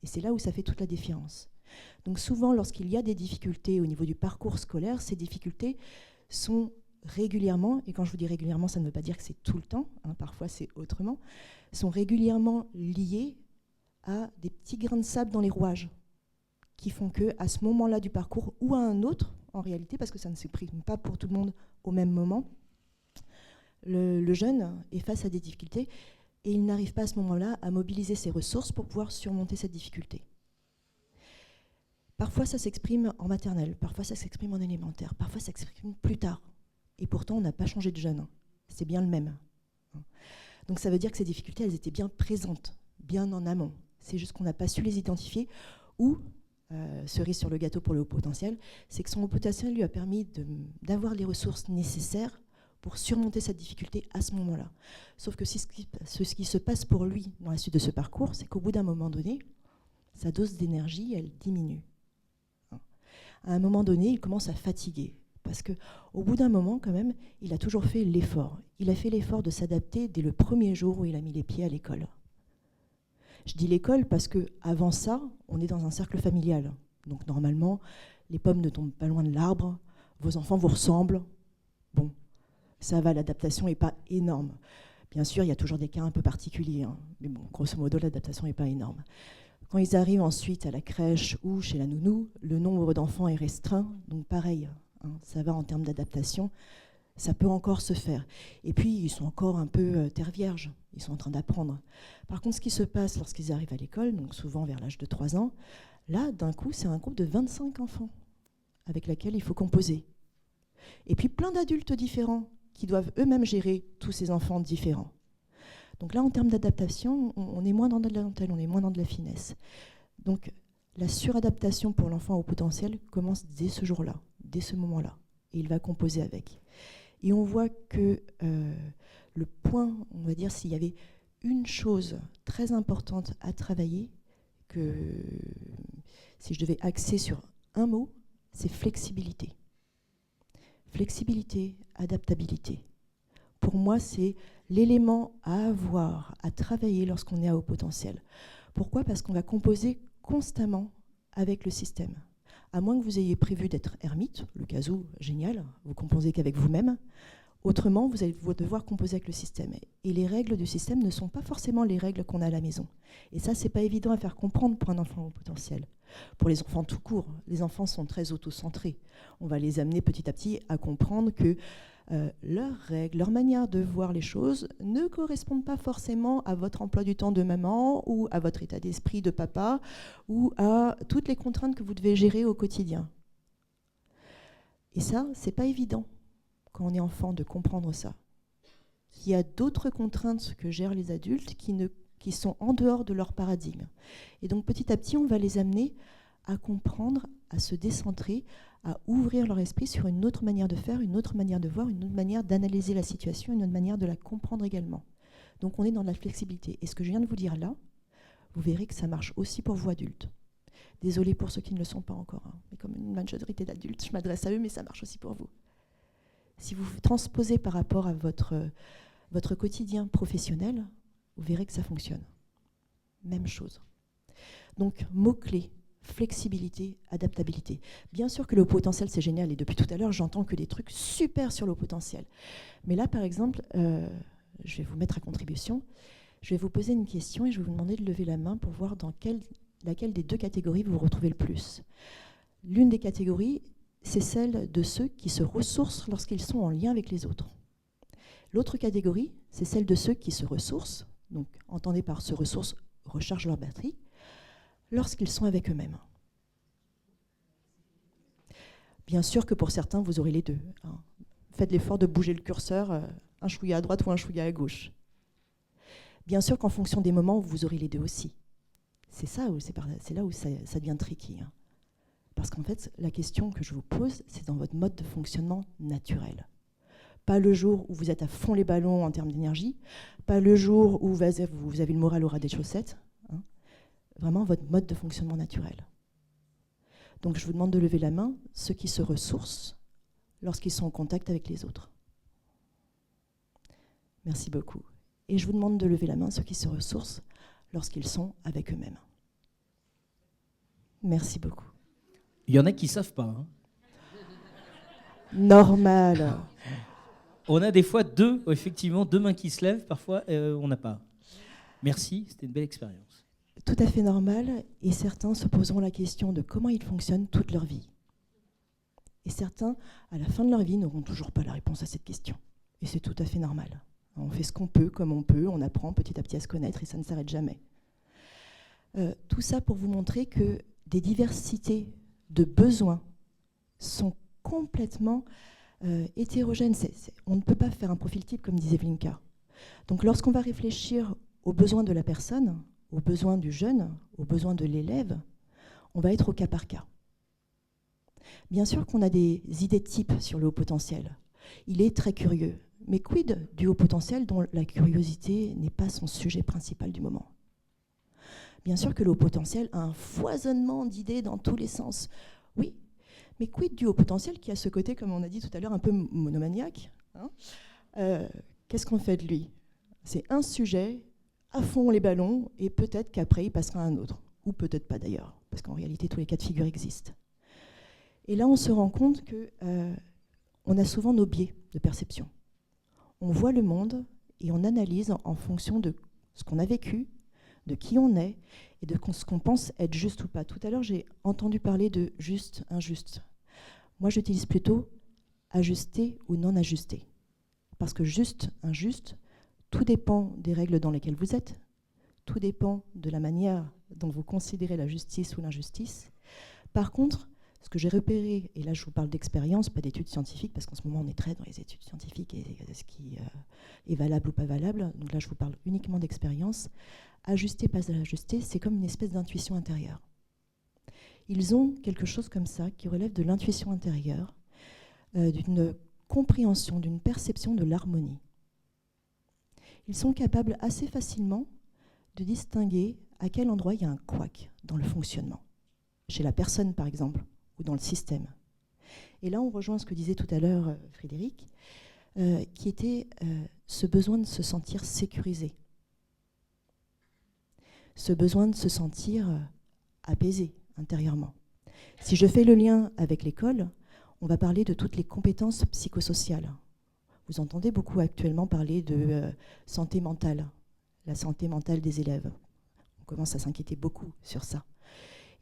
Et c'est là où ça fait toute la différence. Donc souvent, lorsqu'il y a des difficultés au niveau du parcours scolaire, ces difficultés sont régulièrement, et quand je vous dis régulièrement, ça ne veut pas dire que c'est tout le temps, parfois c'est autrement, sont régulièrement liées à des petits grains de sable dans les rouages qui font qu'à ce moment-là du parcours ou à un autre, en réalité, parce que ça ne s'exprime pas pour tout le monde au même moment, le jeune est face à des difficultés et il n'arrive pas à ce moment-là à mobiliser ses ressources pour pouvoir surmonter cette difficulté. Parfois, ça s'exprime en maternelle, parfois ça s'exprime en élémentaire, parfois ça s'exprime plus tard. Et pourtant, on n'a pas changé de jeune. C'est bien le même. Donc ça veut dire que ces difficultés, elles étaient bien présentes, bien en amont. C'est juste qu'on n'a pas su les identifier ou, cerise sur le gâteau pour le haut potentiel, c'est que son haut potentiel lui a permis d'avoir les ressources nécessaires pour surmonter cette difficulté à ce moment-là. Sauf que ce qui se passe pour lui dans la suite de ce parcours, c'est qu'au bout d'un moment donné, sa dose d'énergie, elle diminue. À un moment donné, il commence à fatiguer. Parce qu'au bout d'un moment, quand même, il a toujours fait l'effort. Il a fait l'effort de s'adapter dès le premier jour où il a mis les pieds à l'école. Je dis l'école parce qu'avant ça, on est dans un cercle familial. Donc normalement, les pommes ne tombent pas loin de l'arbre, vos enfants vous ressemblent. Bon, ça va, l'adaptation n'est pas énorme. Bien sûr, il y a toujours des cas un peu particuliers, hein, mais bon, grosso modo, l'adaptation n'est pas énorme. Quand ils arrivent ensuite à la crèche ou chez la nounou, le nombre d'enfants est restreint, donc pareil, hein, ça va en termes d'adaptation, ça peut encore se faire. Et puis, ils sont encore un peu terre vierge, ils sont en train d'apprendre. Par contre, ce qui se passe lorsqu'ils arrivent à l'école, donc souvent vers l'âge de 3 ans, là, d'un coup, c'est un groupe de 25 enfants avec lesquels il faut composer. Et puis, plein d'adultes différents qui doivent eux-mêmes gérer tous ces enfants différents. Donc là, en termes d'adaptation, on est moins dans de la dentelle, on est moins dans de la finesse. Donc la suradaptation pour l'enfant au potentiel commence dès ce jour-là, dès ce moment-là. Et il va composer avec. Et on voit que le point, on va dire, s'il y avait une chose très importante à travailler, que si je devais axer sur un mot, c'est flexibilité. Flexibilité, adaptabilité. Pour moi, c'est l'élément à avoir, à travailler lorsqu'on est à haut potentiel. Pourquoi ? Parce qu'on va composer constamment avec le système. À moins que vous ayez prévu d'être ermite, le cas où, génial, vous composez qu'avec vous-même. Autrement, vous allez devoir composer avec le système. Et les règles du système ne sont pas forcément les règles qu'on a à la maison. Et ça, c'est pas évident à faire comprendre pour un enfant au potentiel. Pour les enfants tout court, les enfants sont très autocentrés. On va les amener petit à petit à comprendre que leurs règles, leur manière de voir les choses ne correspondent pas forcément à votre emploi du temps de maman ou à votre état d'esprit de papa ou à toutes les contraintes que vous devez gérer au quotidien. Et ça, c'est pas évident quand on est enfant de comprendre ça. Il y a d'autres contraintes que gèrent les adultes qui sont en dehors de leur paradigme. Et donc petit à petit, on va les amener à comprendre, à se décentrer, à ouvrir leur esprit sur une autre manière de faire, une autre manière de voir, une autre manière d'analyser la situation, une autre manière de la comprendre également. Donc on est dans la flexibilité. Et ce que je viens de vous dire là, vous verrez que ça marche aussi pour vous adultes. Désolée pour ceux qui ne le sont pas encore, hein, mais comme une majorité d'adultes, je m'adresse à eux, mais ça marche aussi pour vous. Si vous transposez par rapport à votre quotidien professionnel, vous verrez que ça fonctionne. Même chose. Donc, mots-clés, flexibilité, adaptabilité. Bien sûr que le potentiel, c'est génial, et depuis tout à l'heure, j'entends que des trucs super sur le potentiel. Mais là, par exemple, je vais vous mettre à contribution, je vais vous poser une question et je vais vous demander de lever la main pour voir dans laquelle des deux catégories vous vous retrouvez le plus. L'une des catégories, c'est celle de ceux qui se ressourcent lorsqu'ils sont en lien avec les autres. L'autre catégorie, c'est celle de ceux qui se ressourcent, donc entendez par se ressourcent, rechargent leur batterie, lorsqu'ils sont avec eux-mêmes. Bien sûr que pour certains, vous aurez les deux. Hein. Faites l'effort de bouger le curseur, un chouïa à droite ou un chouïa à gauche. Bien sûr qu'en fonction des moments, vous aurez les deux aussi. C'est là où ça devient tricky. Hein. Parce qu'en fait, la question que je vous pose, c'est dans votre mode de fonctionnement naturel. Pas le jour où vous êtes à fond les ballons en termes d'énergie, pas le jour où vous avez le moral au ras des chaussettes. Hein. Vraiment votre mode de fonctionnement naturel. Donc je vous demande de lever la main, ceux qui se ressourcent lorsqu'ils sont en contact avec les autres. Merci beaucoup. Et je vous demande de lever la main, ceux qui se ressourcent lorsqu'ils sont avec eux-mêmes. Merci beaucoup. Il y en a qui ne savent pas. Hein. Normal. On a des fois effectivement deux mains qui se lèvent, parfois on n'a pas. Merci, c'était une belle expérience. Tout à fait normal, et certains se poseront la question de comment ils fonctionnent toute leur vie. Et certains, à la fin de leur vie, n'auront toujours pas la réponse à cette question. Et c'est tout à fait normal. On fait ce qu'on peut, comme on peut, on apprend petit à petit à se connaître, et ça ne s'arrête jamais. Tout ça pour vous montrer que des diversités de besoins sont complètement hétérogènes. On ne peut pas faire un profil type, comme disait Vlinka. Donc lorsqu'on va réfléchir aux besoins de la personne, aux besoins du jeune, aux besoins de l'élève, on va être au cas par cas. Bien sûr qu'on a des idées types sur le haut potentiel. Il est très curieux. Mais quid du haut potentiel dont la curiosité n'est pas son sujet principal du moment? Bien sûr que le haut potentiel a un foisonnement d'idées dans tous les sens. Oui, mais quid du haut potentiel qui a ce côté, comme on a dit tout à l'heure, un peu monomaniaque, hein? Qu'est-ce qu'on fait de lui? C'est un sujet, à fond les ballons, et peut-être qu'après il passera à un autre. Ou peut-être pas d'ailleurs, parce qu'en réalité tous les cas de figure existent. Et là on se rend compte qu'on a souvent nos biais de perception. On voit le monde et on analyse en fonction de ce qu'on a vécu, de qui on est et de ce qu'on pense être juste ou pas. Tout à l'heure, j'ai entendu parler de juste, injuste. Moi, j'utilise plutôt ajusté ou non ajusté. Parce que juste, injuste, tout dépend des règles dans lesquelles vous êtes, tout dépend de la manière dont vous considérez la justice ou l'injustice. Par contre, ce que j'ai repéré, et là je vous parle d'expérience, pas d'études scientifiques, parce qu'en ce moment on est très dans les études scientifiques et ce qui est valable ou pas valable, donc là je vous parle uniquement d'expérience. Ajuster, pas ajuster, c'est comme une espèce d'intuition intérieure. Ils ont quelque chose comme ça qui relève de l'intuition intérieure, d'une compréhension, d'une perception de l'harmonie. Ils sont capables assez facilement de distinguer à quel endroit il y a un couac dans le fonctionnement. Chez la personne par exemple, ou dans le système. Et là, on rejoint ce que disait tout à l'heure Frédéric, qui était ce besoin de se sentir sécurisé, ce besoin de se sentir apaisé intérieurement. Si je fais le lien avec l'école, on va parler de toutes les compétences psychosociales. Vous entendez beaucoup actuellement parler de santé mentale, la santé mentale des élèves. On commence à s'inquiéter beaucoup sur ça.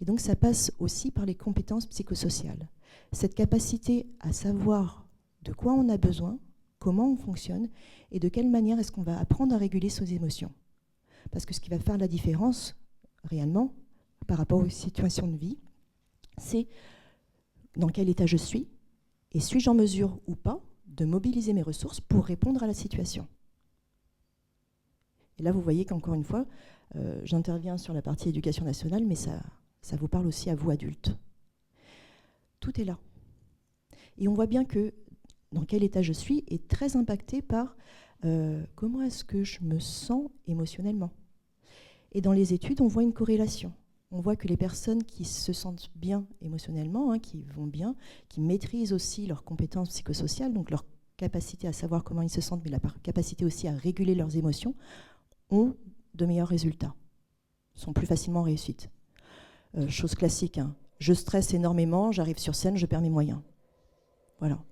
Et donc ça passe aussi par les compétences psychosociales. Cette capacité à savoir de quoi on a besoin, comment on fonctionne et de quelle manière est-ce qu'on va apprendre à réguler ses émotions. Parce que ce qui va faire la différence réellement par rapport aux situations de vie, c'est dans quel état je suis et suis-je en mesure ou pas de mobiliser mes ressources pour répondre à la situation. Et là vous voyez qu'encore une fois, j'interviens sur la partie éducation nationale, mais ça vous parle aussi à vous, adultes. Tout est là. Et on voit bien que dans quel état je suis est très impacté par comment est-ce que je me sens émotionnellement. Et dans les études, on voit une corrélation. On voit que les personnes qui se sentent bien émotionnellement, qui vont bien, qui maîtrisent aussi leurs compétences psychosociales, donc leur capacité à savoir comment ils se sentent, mais la capacité aussi à réguler leurs émotions, ont de meilleurs résultats, sont plus facilement en réussite. Chose classique, je stresse énormément, j'arrive sur scène, je perds mes moyens. Voilà.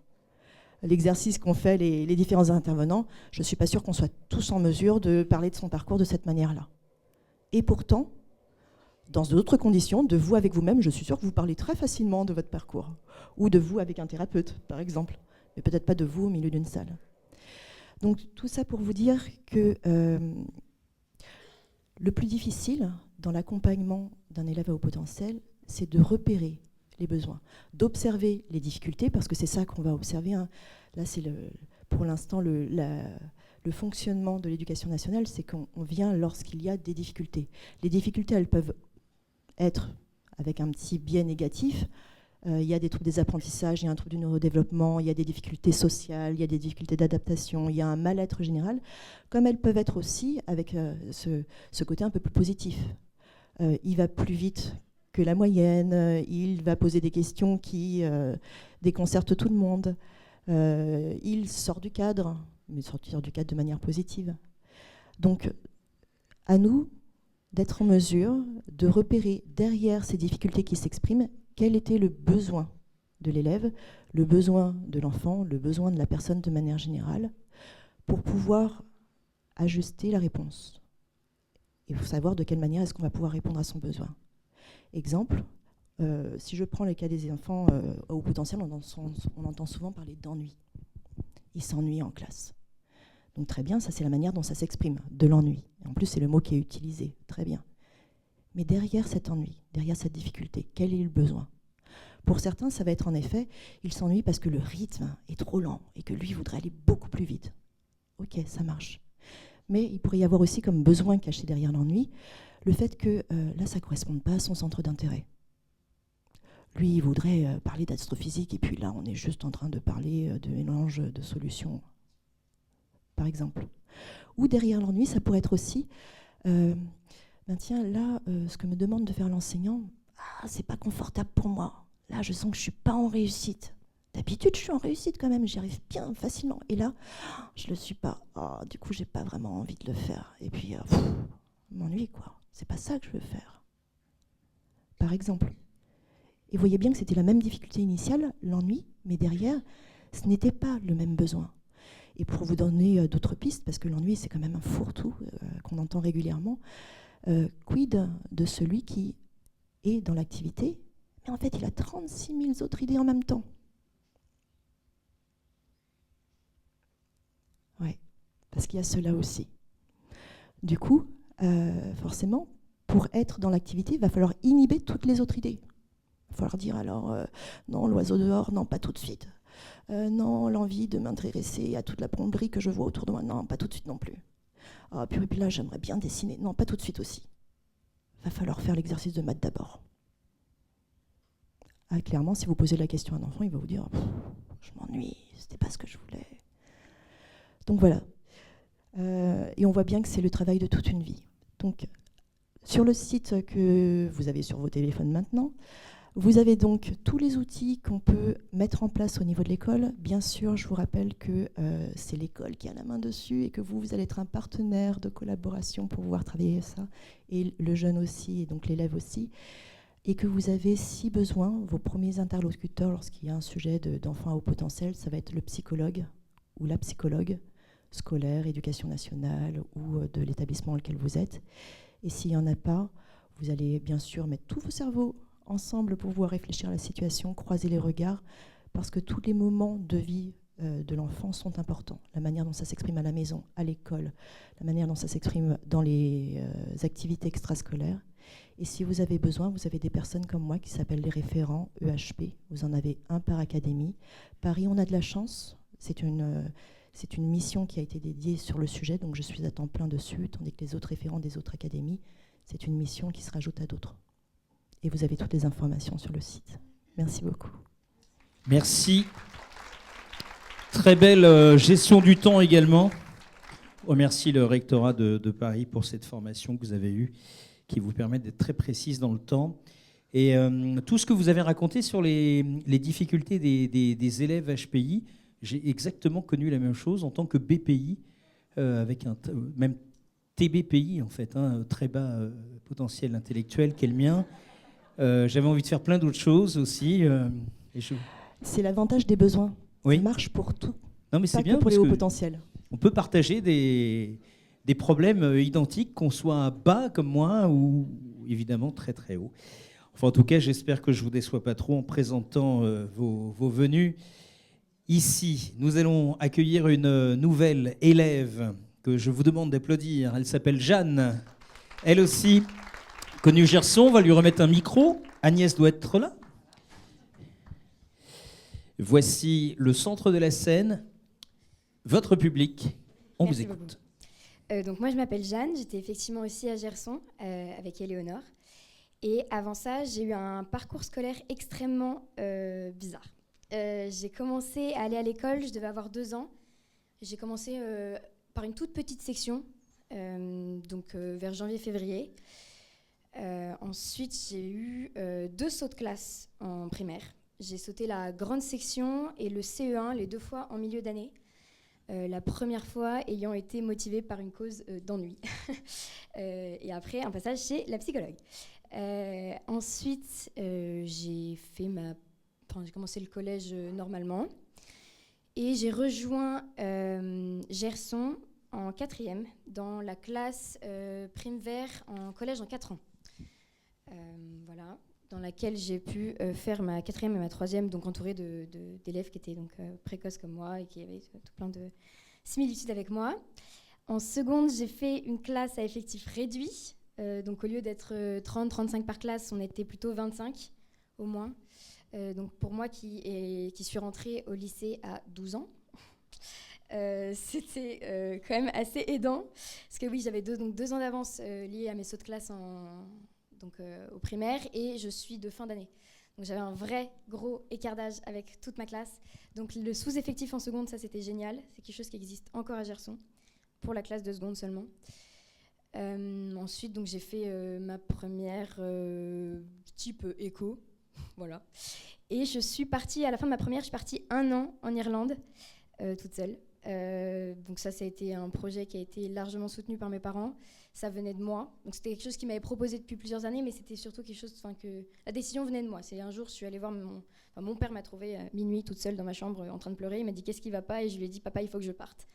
L'exercice qu'ont fait les différents intervenants, je ne suis pas sûre qu'on soit tous en mesure de parler de son parcours de cette manière-là. Et pourtant, dans d'autres conditions, de vous avec vous-même, je suis sûre que vous parlez très facilement de votre parcours. Ou de vous avec un thérapeute, par exemple. Mais peut-être pas de vous au milieu d'une salle. Donc tout ça pour vous dire que le plus difficile dans l'accompagnement d'un élève à haut potentiel, c'est de repérer les besoins, d'observer les difficultés, parce que c'est ça qu'on va observer. Là, c'est pour l'instant le fonctionnement de l'éducation nationale, c'est qu'on vient lorsqu'il y a des difficultés. Les difficultés, elles peuvent être avec un petit biais négatif. Il y a des troubles des apprentissages, il y a un trouble du neurodéveloppement, il y a des difficultés sociales, il y a des difficultés d'adaptation, il y a un mal-être général, comme elles peuvent être aussi avec ce côté un peu plus positif. Il va plus vite que la moyenne, il va poser des questions qui déconcertent tout le monde, il sort du cadre, mais sortir du cadre de manière positive. Donc, à nous d'être en mesure de repérer derrière ces difficultés qui s'expriment quel était le besoin de l'élève, le besoin de l'enfant, le besoin de la personne de manière générale, pour pouvoir ajuster la réponse. Il faut savoir de quelle manière est-ce qu'on va pouvoir répondre à son besoin. Exemple, si je prends le cas des enfants au haut potentiel, on entend souvent parler d'ennui. Ils s'ennuient en classe. Donc très bien, ça c'est la manière dont ça s'exprime, de l'ennui. En plus, c'est le mot qui est utilisé, très bien. Mais derrière cet ennui, derrière cette difficulté, quel est le besoin? Pour certains, ça va être en effet, il s'ennuie parce que le rythme est trop lent et que lui voudrait aller beaucoup plus vite. Ok, ça marche. Mais il pourrait y avoir aussi comme besoin caché derrière l'ennui, le fait que là, ça ne corresponde pas à son centre d'intérêt. Lui, il voudrait parler d'astrophysique, et puis là, on est juste en train de parler de mélange de solutions, par exemple. Ou derrière l'ennui, ça pourrait être aussi, tiens, là, ce que me demande de faire l'enseignant, c'est pas confortable pour moi. Là, je sens que je suis pas en réussite. D'habitude, je suis en réussite quand même, j'y arrive bien facilement. Et là, je le suis pas. Du coup, j'ai pas vraiment envie de le faire. Et puis, m'ennuie, quoi. C'est pas ça que je veux faire. Par exemple. Et vous voyez bien que c'était la même difficulté initiale, l'ennui, mais derrière, ce n'était pas le même besoin. Et pour vous donner d'autres pistes, parce que l'ennui, c'est quand même un fourre-tout qu'on entend régulièrement, quid de celui qui est dans l'activité, mais en fait, il a 36 000 autres idées en même temps. Oui, parce qu'il y a cela aussi. Du coup, forcément, pour être dans l'activité, il va falloir inhiber toutes les autres idées. Il va falloir dire alors, non, l'oiseau dehors, non, pas tout de suite. Non, l'envie de m'intéresser à toute la plomberie que je vois autour de moi, non, pas tout de suite non plus. Puis là, j'aimerais bien dessiner, non, pas tout de suite aussi. Il va falloir faire l'exercice de maths d'abord. Clairement, si vous posez la question à un enfant, il va vous dire « je m'ennuie, c'était pas ce que je voulais ». Donc voilà. Et on voit bien que c'est le travail de toute une vie. Donc, sur le site que vous avez sur vos téléphones maintenant, vous avez donc tous les outils qu'on peut mettre en place au niveau de l'école. Bien sûr, je vous rappelle que c'est l'école qui a la main dessus et que vous allez être un partenaire de collaboration pour pouvoir travailler ça, et le jeune aussi, et donc l'élève aussi. Et que vous avez, si besoin, vos premiers interlocuteurs lorsqu'il y a un sujet d'enfant à haut potentiel, ça va être le psychologue ou la psychologue scolaire, éducation nationale ou de l'établissement dans lequel vous êtes. Et s'il n'y en a pas, vous allez bien sûr mettre tous vos cerveaux ensemble pour pouvoir réfléchir à la situation, croiser les regards, parce que tous les moments de vie de l'enfant sont importants. La manière dont ça s'exprime à la maison, à l'école, la manière dont ça s'exprime dans les activités extrascolaires. Et si vous avez besoin, vous avez des personnes comme moi qui s'appellent les référents EHP. Vous en avez un par académie. Paris, on a de la chance. C'est une mission qui a été dédiée sur le sujet, donc je suis à temps plein dessus, tandis que les autres référents des autres académies, c'est une mission qui se rajoute à d'autres. Et vous avez toutes les informations sur le site. Merci beaucoup. Merci. Très belle gestion du temps également. On remercie le rectorat de Paris pour cette formation que vous avez eue, qui vous permet d'être très précise dans le temps. Et tout ce que vous avez raconté sur les difficultés des élèves HPI, j'ai exactement connu la même chose en tant que BPI, avec même TBPI en fait, très bas potentiel intellectuel qu'est le mien. J'avais envie de faire plein d'autres choses aussi. C'est l'avantage des besoins. Oui. Ça marche pour tout. Non, mais c'est bien pour les hauts potentiels. On peut partager des problèmes identiques, qu'on soit bas comme moi ou évidemment très très haut. Enfin, en tout cas, j'espère que je ne vous déçois pas trop en présentant vos venues. Ici, nous allons accueillir une nouvelle élève que je vous demande d'applaudir. Elle s'appelle Jeanne. Elle aussi, connue Gerson. On va lui remettre un micro. Agnès doit être là. Voici le centre de la scène. Votre public, on Merci vous écoute. Donc moi, je m'appelle Jeanne. J'étais effectivement aussi à Gerson avec Éléonore. Et avant ça, j'ai eu un parcours scolaire extrêmement bizarre. J'ai commencé à aller à l'école, je devais avoir 2 ans. J'ai commencé par une toute petite section, vers janvier-février. Ensuite, j'ai eu 2 sauts de classe en primaire. J'ai sauté la grande section et le CE1 les 2 fois en milieu d'année. La première fois ayant été motivée par une cause d'ennui. Et après, un passage chez la psychologue. Ensuite, j'ai commencé le collège normalement. Et j'ai rejoint Gerson en 4e, dans la classe prime vert en collège en 4 ans. Voilà, dans laquelle j'ai pu faire ma 4e et ma 3e, donc entourée d'élèves qui étaient donc, précoces comme moi et qui avaient tout plein de similitudes avec moi. En seconde, j'ai fait une classe à effectif réduit. Donc au lieu d'être 30-35 par classe, on était plutôt 25 au moins. Donc pour moi qui suis rentrée au lycée à 12 ans, c'était quand même assez aidant. Parce que oui, j'avais 2 ans d'avance liés à mes sauts de classe au primaire et je suis de fin d'année. Donc j'avais un vrai gros écart d'âge avec toute ma classe. Donc le sous-effectif en seconde, ça c'était génial. C'est quelque chose qui existe encore à Gerson, pour la classe de seconde seulement. Ensuite, donc, j'ai fait ma première type éco. Voilà. Et je suis partie, à la fin de ma première, je suis partie 1 an en Irlande, toute seule. Donc ça a été un projet qui a été largement soutenu par mes parents. Ça venait de moi. Donc c'était quelque chose qui m'avait proposé depuis plusieurs années, mais c'était surtout quelque chose que la décision venait de moi. C'est un jour, je suis allée voir mon père m'a trouvée à minuit toute seule dans ma chambre en train de pleurer. Il m'a dit qu'est-ce qui va pas, et je lui ai dit papa, il faut que je parte.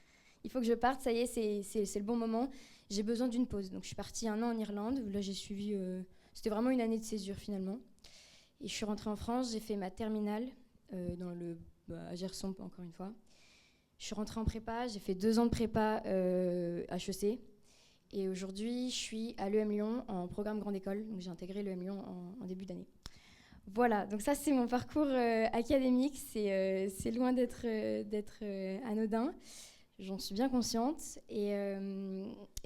Il faut que je parte, ça y est, c'est le bon moment. J'ai besoin d'une pause. Donc je suis partie 1 an en Irlande. Là j'ai suivi, c'était vraiment une année de césure finalement. Et je suis rentrée en France, j'ai fait ma terminale à Gerson encore une fois. Je suis rentrée en prépa, j'ai fait 2 ans de prépa HEC. Et aujourd'hui, je suis à l'EM Lyon en programme grande école. Donc j'ai intégré l'EM Lyon en début d'année. Voilà, donc ça c'est mon parcours académique. C'est loin d'être anodin. J'en suis bien consciente. Et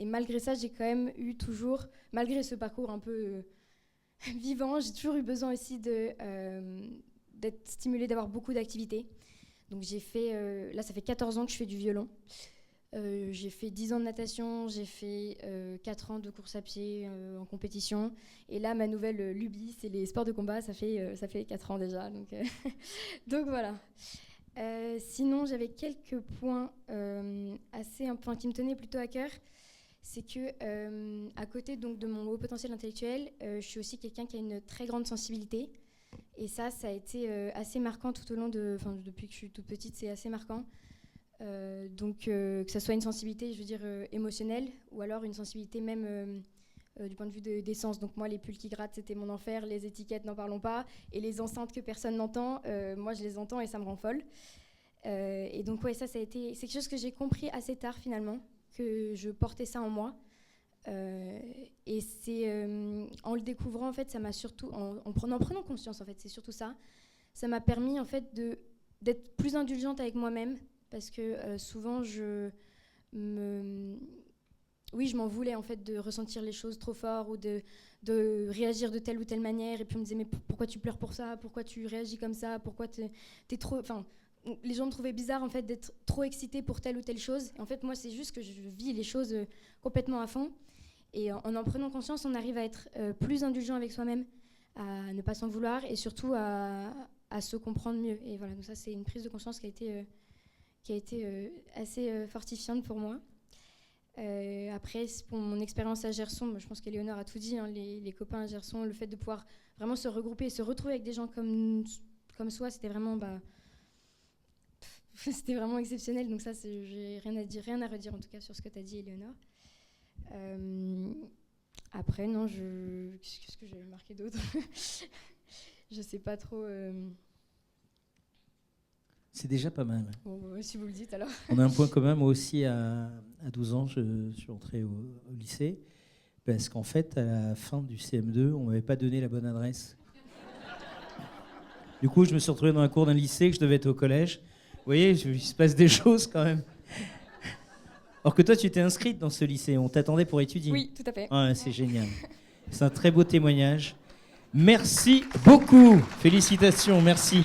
malgré ça, j'ai quand même eu toujours, malgré ce parcours un peu vivant, j'ai toujours eu besoin aussi d'être stimulée, d'avoir beaucoup d'activités. Donc j'ai fait, là ça fait 14 ans que je fais du violon. J'ai fait 10 ans de natation, j'ai fait 4 ans de course à pied en compétition. Et là, ma nouvelle lubie, c'est les sports de combat, ça fait 4 ans déjà. Donc, donc voilà. Sinon, j'avais quelques points qui me tenaient plutôt à cœur. C'est que, à côté donc, de mon haut potentiel intellectuel, je suis aussi quelqu'un qui a une très grande sensibilité. Et ça a été assez marquant tout au long depuis que je suis toute petite, c'est assez marquant. Donc que ça soit une sensibilité, je veux dire, émotionnelle, ou alors une sensibilité même du point de vue des sens. Donc moi, les pulls qui grattent, c'était mon enfer, les étiquettes, n'en parlons pas, et les enceintes que personne n'entend, moi je les entends et ça me rend folle. Et donc ouais, c'est quelque chose que j'ai compris assez tard finalement, que je portais ça en moi. Et c'est en le découvrant, en fait, ça m'a surtout, en prenant conscience, en fait, c'est surtout ça, ça m'a permis en fait d'être plus indulgente avec moi-même. Parce que souvent, je m'en voulais en fait de ressentir les choses trop fort ou de réagir de telle ou telle manière. Et puis on me disait mais pourquoi tu pleures pour ça? Pourquoi tu réagis comme ça? Pourquoi t'es trop... Enfin, les gens me trouvaient bizarre en fait d'être trop excitée pour telle ou telle chose. Et en fait, moi, c'est juste que je vis les choses complètement à fond. Et en prenant conscience, on arrive à être plus indulgent avec soi-même, à ne pas s'en vouloir et surtout à se comprendre mieux. Et voilà, donc ça, c'est une prise de conscience qui a été assez fortifiante pour moi. Après, pour mon expérience à Gerson, je pense qu'Éléonore a tout dit, hein, les copains à Gerson, le fait de pouvoir vraiment se regrouper et se retrouver avec des gens comme soi, c'était vraiment, c'était vraiment exceptionnel. Donc ça, j'ai rien à redire en tout cas sur ce que tu as dit, Éléonore. Après, non, qu'est-ce que j'avais marqué d'autre? Je sais pas trop... C'est déjà pas mal. Bon, si vous le dites alors. On a un point commun, moi aussi, à 12 ans, je suis entré au lycée, parce qu'en fait, à la fin du CM2, on ne m'avait pas donné la bonne adresse. Du coup, je me suis retrouvé dans un cours d'un lycée, que je devais être au collège. Vous voyez, il se passe des choses quand même. Alors que toi, tu t'es inscrite dans ce lycée, on t'attendait pour étudier. Oui, tout à fait. Ouais, c'est génial. C'est un très beau témoignage. Merci beaucoup. Félicitations, merci.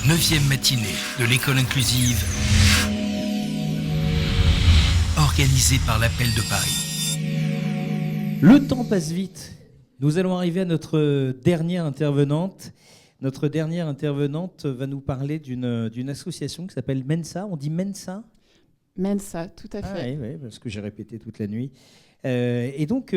9e matinée de l'école inclusive, organisée par l'Appel de Paris. Le temps passe vite. Nous allons arriver à notre dernière intervenante. Notre dernière intervenante va nous parler d'une association qui s'appelle Mensa. On dit Mensa ? Mensa, tout à fait. Oui, parce que j'ai répété toute la nuit. Et donc,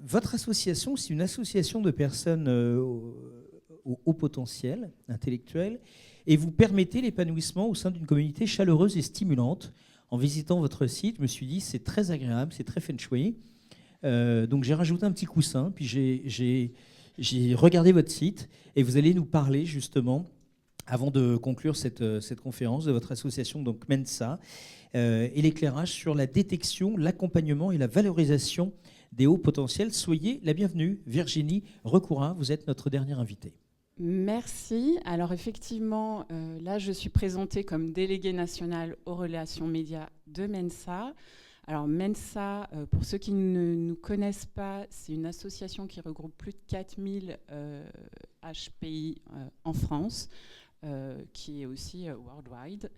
votre association, c'est une association de personnes au haut potentiel intellectuel, et vous permettez l'épanouissement au sein d'une communauté chaleureuse et stimulante. En visitant votre site, je me suis dit, c'est très agréable, c'est très feng shui. Donc j'ai rajouté un petit coussin, puis j'ai regardé votre site, et vous allez nous parler justement, avant de conclure cette conférence, de votre association, donc Mensa, et l'éclairage sur la détection, l'accompagnement et la valorisation des hauts potentiels. Soyez la bienvenue. Virginie Recoura, vous êtes notre dernière invitée. Merci. Alors effectivement, là je suis présentée comme déléguée nationale aux relations médias de Mensa. Alors Mensa, pour ceux qui ne nous connaissent pas, c'est une association qui regroupe plus de 4000 HPI en France, qui est aussi worldwide.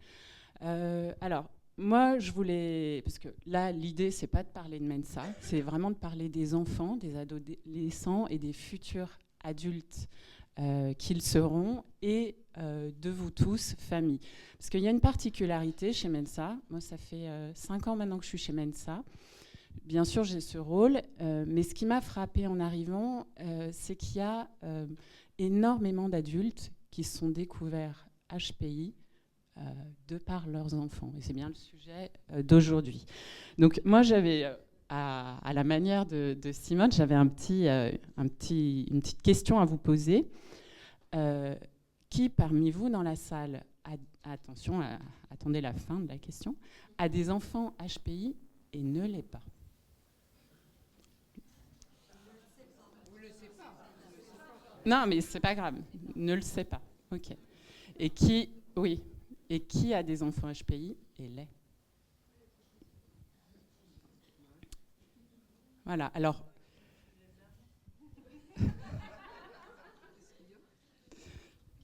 Alors, moi, je voulais... Parce que là, l'idée, c'est pas de parler de Mensa, c'est vraiment de parler des enfants, des adolescents et des futurs adultes qu'ils seront, et de vous tous, famille. Parce qu'il y a une particularité chez Mensa. Moi, ça fait 5 ans maintenant que je suis chez Mensa. Bien sûr, j'ai ce rôle, mais ce qui m'a frappée en arrivant, c'est qu'il y a énormément d'adultes qui se sont découverts HPI de par leurs enfants. Et c'est bien le sujet d'aujourd'hui. Donc moi, j'avais, à la manière de Simone, j'avais une petite question à vous poser. Qui parmi vous dans la salle, attention, attendez la fin de la question, a des enfants HPI et ne l'est pas? Non, mais c'est pas grave, ne le sait pas. Ok. Et qui, oui, et qui a des enfants HPI et l'est? Voilà. Alors.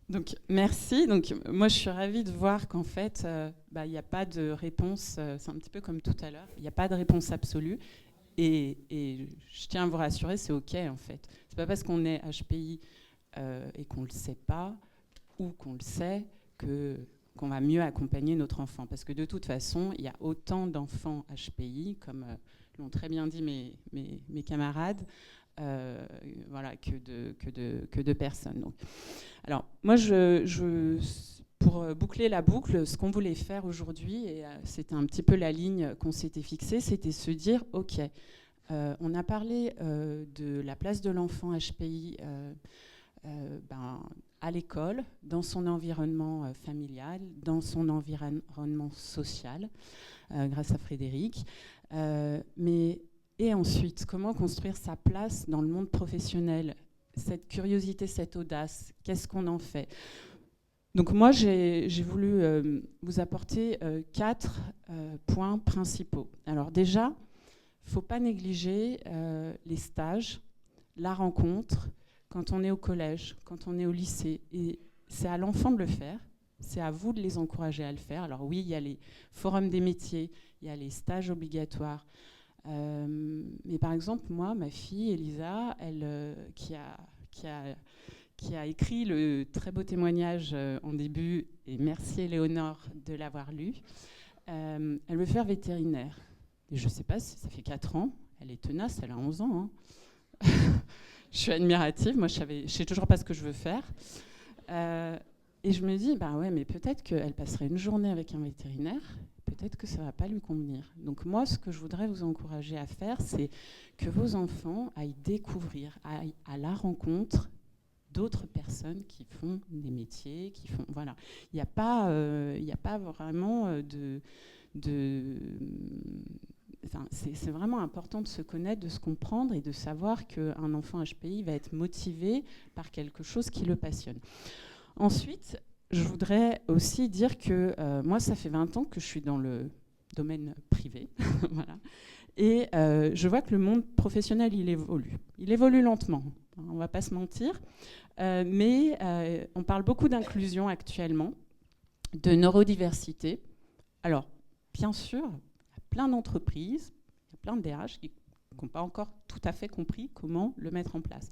Donc merci. Donc moi je suis ravie de voir qu'en fait il n'y a pas de réponse. C'est un petit peu comme tout à l'heure. Il n'y a pas de réponse absolue. Et je tiens à vous rassurer, c'est ok en fait. C'est pas parce qu'on est HPI et qu'on le sait pas ou qu'on le sait qu'on va mieux accompagner notre enfant. Parce que de toute façon, il y a autant d'enfants HPI, comme l'ont très bien dit mes camarades, voilà, que de personnes. Donc, alors, moi, pour boucler la boucle, ce qu'on voulait faire aujourd'hui, et c'était un petit peu la ligne qu'on s'était fixée, c'était se dire, OK, on a parlé de la place de l'enfant HPI à l'école, dans son environnement familial, dans son environnement social, grâce à Frédéric. Et ensuite, comment construire sa place dans le monde professionnel? Cette curiosité, cette audace, qu'est-ce qu'on en fait? Donc moi, j'ai voulu vous apporter 4 points principaux. Alors déjà, il ne faut pas négliger les stages, la rencontre, quand on est au collège, quand on est au lycée. Et c'est à l'enfant de le faire, c'est à vous de les encourager à le faire. Alors oui, il y a les forums des métiers, il y a les stages obligatoires. Mais par exemple, moi, ma fille, Elisa, elle, qui a écrit le très beau témoignage en début, et merci Éléonore de l'avoir lu, elle veut faire vétérinaire. Et je ne sais pas si ça fait 4 ans, elle est tenace, elle a 11 ans. Hein. Je suis admirative, moi je ne sais toujours pas ce que je veux faire. Et je me dis, ouais, mais peut-être qu'elle passerait une journée avec un vétérinaire, peut-être que ça ne va pas lui convenir. Donc moi, ce que je voudrais vous encourager à faire, c'est que vos enfants aillent découvrir, aillent à la rencontre d'autres personnes qui font des métiers, qui font... Voilà. Il n'y a pas vraiment Enfin, c'est vraiment important de se connaître, de se comprendre et de savoir qu'un enfant HPI va être motivé par quelque chose qui le passionne. Ensuite, je voudrais aussi dire que moi, ça fait 20 ans que je suis dans le domaine privé. Voilà. Et je vois que le monde professionnel, il évolue. Il évolue lentement, hein, on ne va pas se mentir. Mais on parle beaucoup d'inclusion actuellement, de neurodiversité. Alors, bien sûr, il y a plein d'entreprises, il y a plein de DRH qui n'ont pas encore tout à fait compris comment le mettre en place.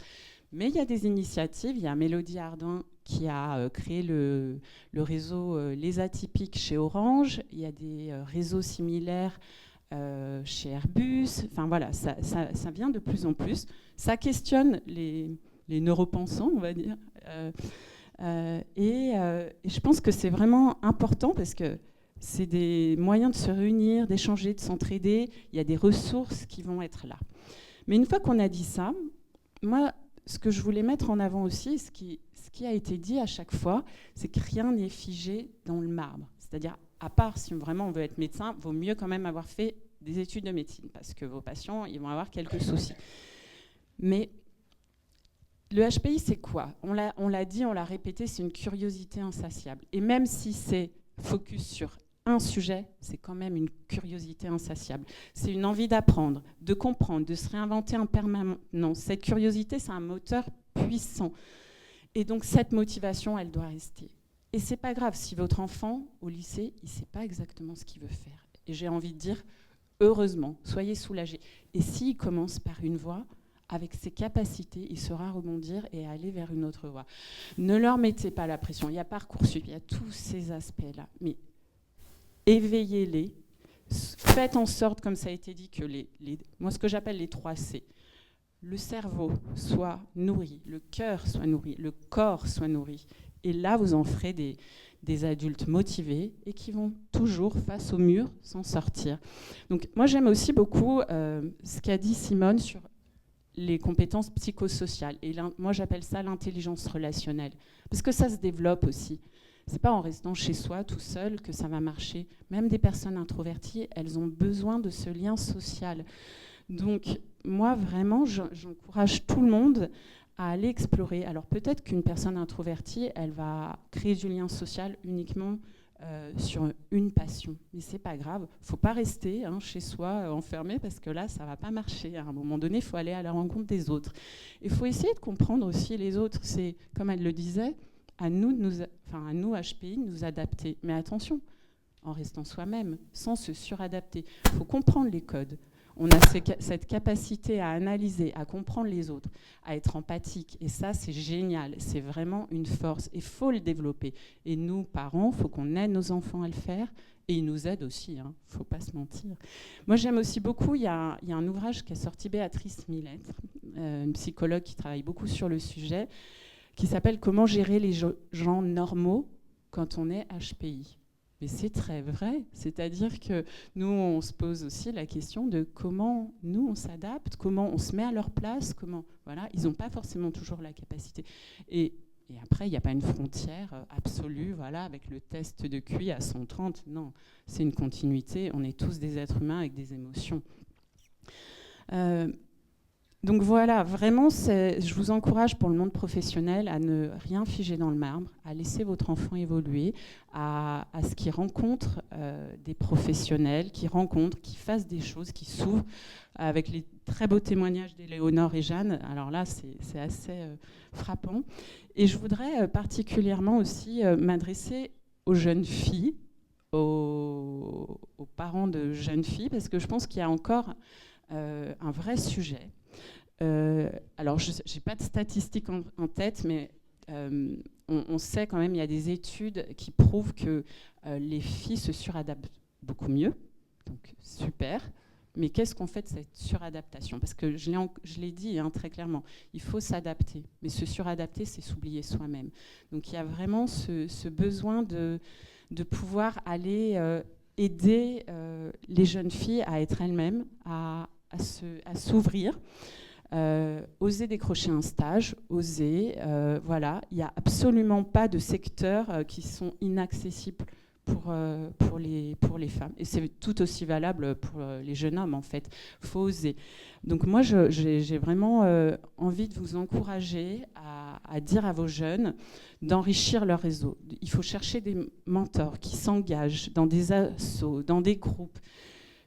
Mais il y a des initiatives. Il y a Mélodie Ardouin qui a créé le réseau Les Atypiques chez Orange. Il y a des réseaux similaires chez Airbus. Enfin voilà, ça vient de plus en plus. Ça questionne les neuropensants, on va dire. Et je pense que c'est vraiment important parce que c'est des moyens de se réunir, d'échanger, de s'entraider. Il y a des ressources qui vont être là. Mais une fois qu'on a dit ça, moi, ce que je voulais mettre en avant aussi, ce qui a été dit à chaque fois, c'est que rien n'est figé dans le marbre. C'est-à-dire, à part si vraiment on veut être médecin, il vaut mieux quand même avoir fait des études de médecine parce que vos patients, ils vont avoir quelques soucis. Mais le HPI, c'est quoi? On l'a dit, on l'a répété, c'est une curiosité insatiable. Et même si c'est focus sur un sujet, c'est quand même une curiosité insatiable. C'est une envie d'apprendre, de comprendre, de se réinventer en permanence. Cette curiosité, c'est un moteur puissant. Et donc cette motivation, elle doit rester. Et c'est pas grave si votre enfant, au lycée, il sait pas exactement ce qu'il veut faire. Et j'ai envie de dire, heureusement, soyez soulagés. Et s'il commence par une voie, avec ses capacités, il saura rebondir et aller vers une autre voie. Ne leur mettez pas la pression. Il y a Parcoursup, il y a tous ces aspects-là. Mais éveillez-les. Faites en sorte, comme ça a été dit, que moi, ce que j'appelle les 3 C, le cerveau soit nourri, le cœur soit nourri, le corps soit nourri. Et là, vous en ferez des adultes motivés et qui vont toujours, face au mur, s'en sortir. Donc, moi, j'aime aussi beaucoup ce qu'a dit Simone sur les compétences psychosociales. Et moi, j'appelle ça l'intelligence relationnelle. Parce que ça se développe aussi. C'est pas en restant chez soi tout seul que ça va marcher. Même des personnes introverties, elles ont besoin de ce lien social. Donc, moi, vraiment, j'encourage tout le monde à aller explorer. Alors, peut-être qu'une personne introvertie, elle va créer du lien social uniquement sur une passion. Mais c'est pas grave. Faut pas rester chez soi enfermé parce que là, ça va pas marcher. À un moment donné, il faut aller à la rencontre des autres. Il faut essayer de comprendre aussi les autres. C'est, comme elle le disait, à nous, HPI, de nous adapter. Mais attention, en restant soi-même, sans se suradapter. Il faut comprendre les codes. On a cette capacité à analyser, à comprendre les autres, à être empathique. Et ça, c'est génial. C'est vraiment une force. Et il faut le développer. Et nous, parents, il faut qu'on aide nos enfants à le faire. Et ils nous aident aussi. Il ne faut pas se mentir. Moi, j'aime aussi beaucoup, il y a un ouvrage qui a sorti Béatrice Millet, une psychologue qui travaille beaucoup sur le sujet, qui s'appelle « Comment gérer les gens normaux quand on est HPI ». Mais c'est très vrai, c'est-à-dire que nous, on se pose aussi la question de comment nous, on s'adapte, comment on se met à leur place, voilà, ils n'ont pas forcément toujours la capacité. Et après, il n'y a pas une frontière absolue, voilà, avec le test de QI à 130, non, c'est une continuité, on est tous des êtres humains avec des émotions. Donc voilà, vraiment, je vous encourage pour le monde professionnel à ne rien figer dans le marbre, à laisser votre enfant évoluer, à ce qu'il rencontre des professionnels, qu'il fasse des choses, qu'il s'ouvre, avec les très beaux témoignages d'Éléonore et Jeanne. Alors là, c'est assez frappant. Et je voudrais particulièrement aussi m'adresser aux jeunes filles, aux parents de jeunes filles, parce que je pense qu'il y a encore un vrai sujet. Alors, je n'ai pas de statistiques en tête, mais on sait quand même, il y a des études qui prouvent que les filles se suradaptent beaucoup mieux. Donc, super. Mais qu'est-ce qu'on fait de cette suradaptation ? Parce que je l'ai dit très clairement, il faut s'adapter. Mais se suradapter, c'est s'oublier soi-même. Donc, il y a vraiment ce besoin de pouvoir aller aider les jeunes filles à être elles-mêmes, à s'ouvrir. Oser décrocher un stage, voilà, il n'y a absolument pas de secteurs qui sont inaccessibles pour les femmes. Et c'est tout aussi valable pour les jeunes hommes, en fait. Il faut oser. Donc moi, j'ai vraiment envie de vous encourager à dire à vos jeunes d'enrichir leur réseau. Il faut chercher des mentors qui s'engagent dans des assos, dans des groupes.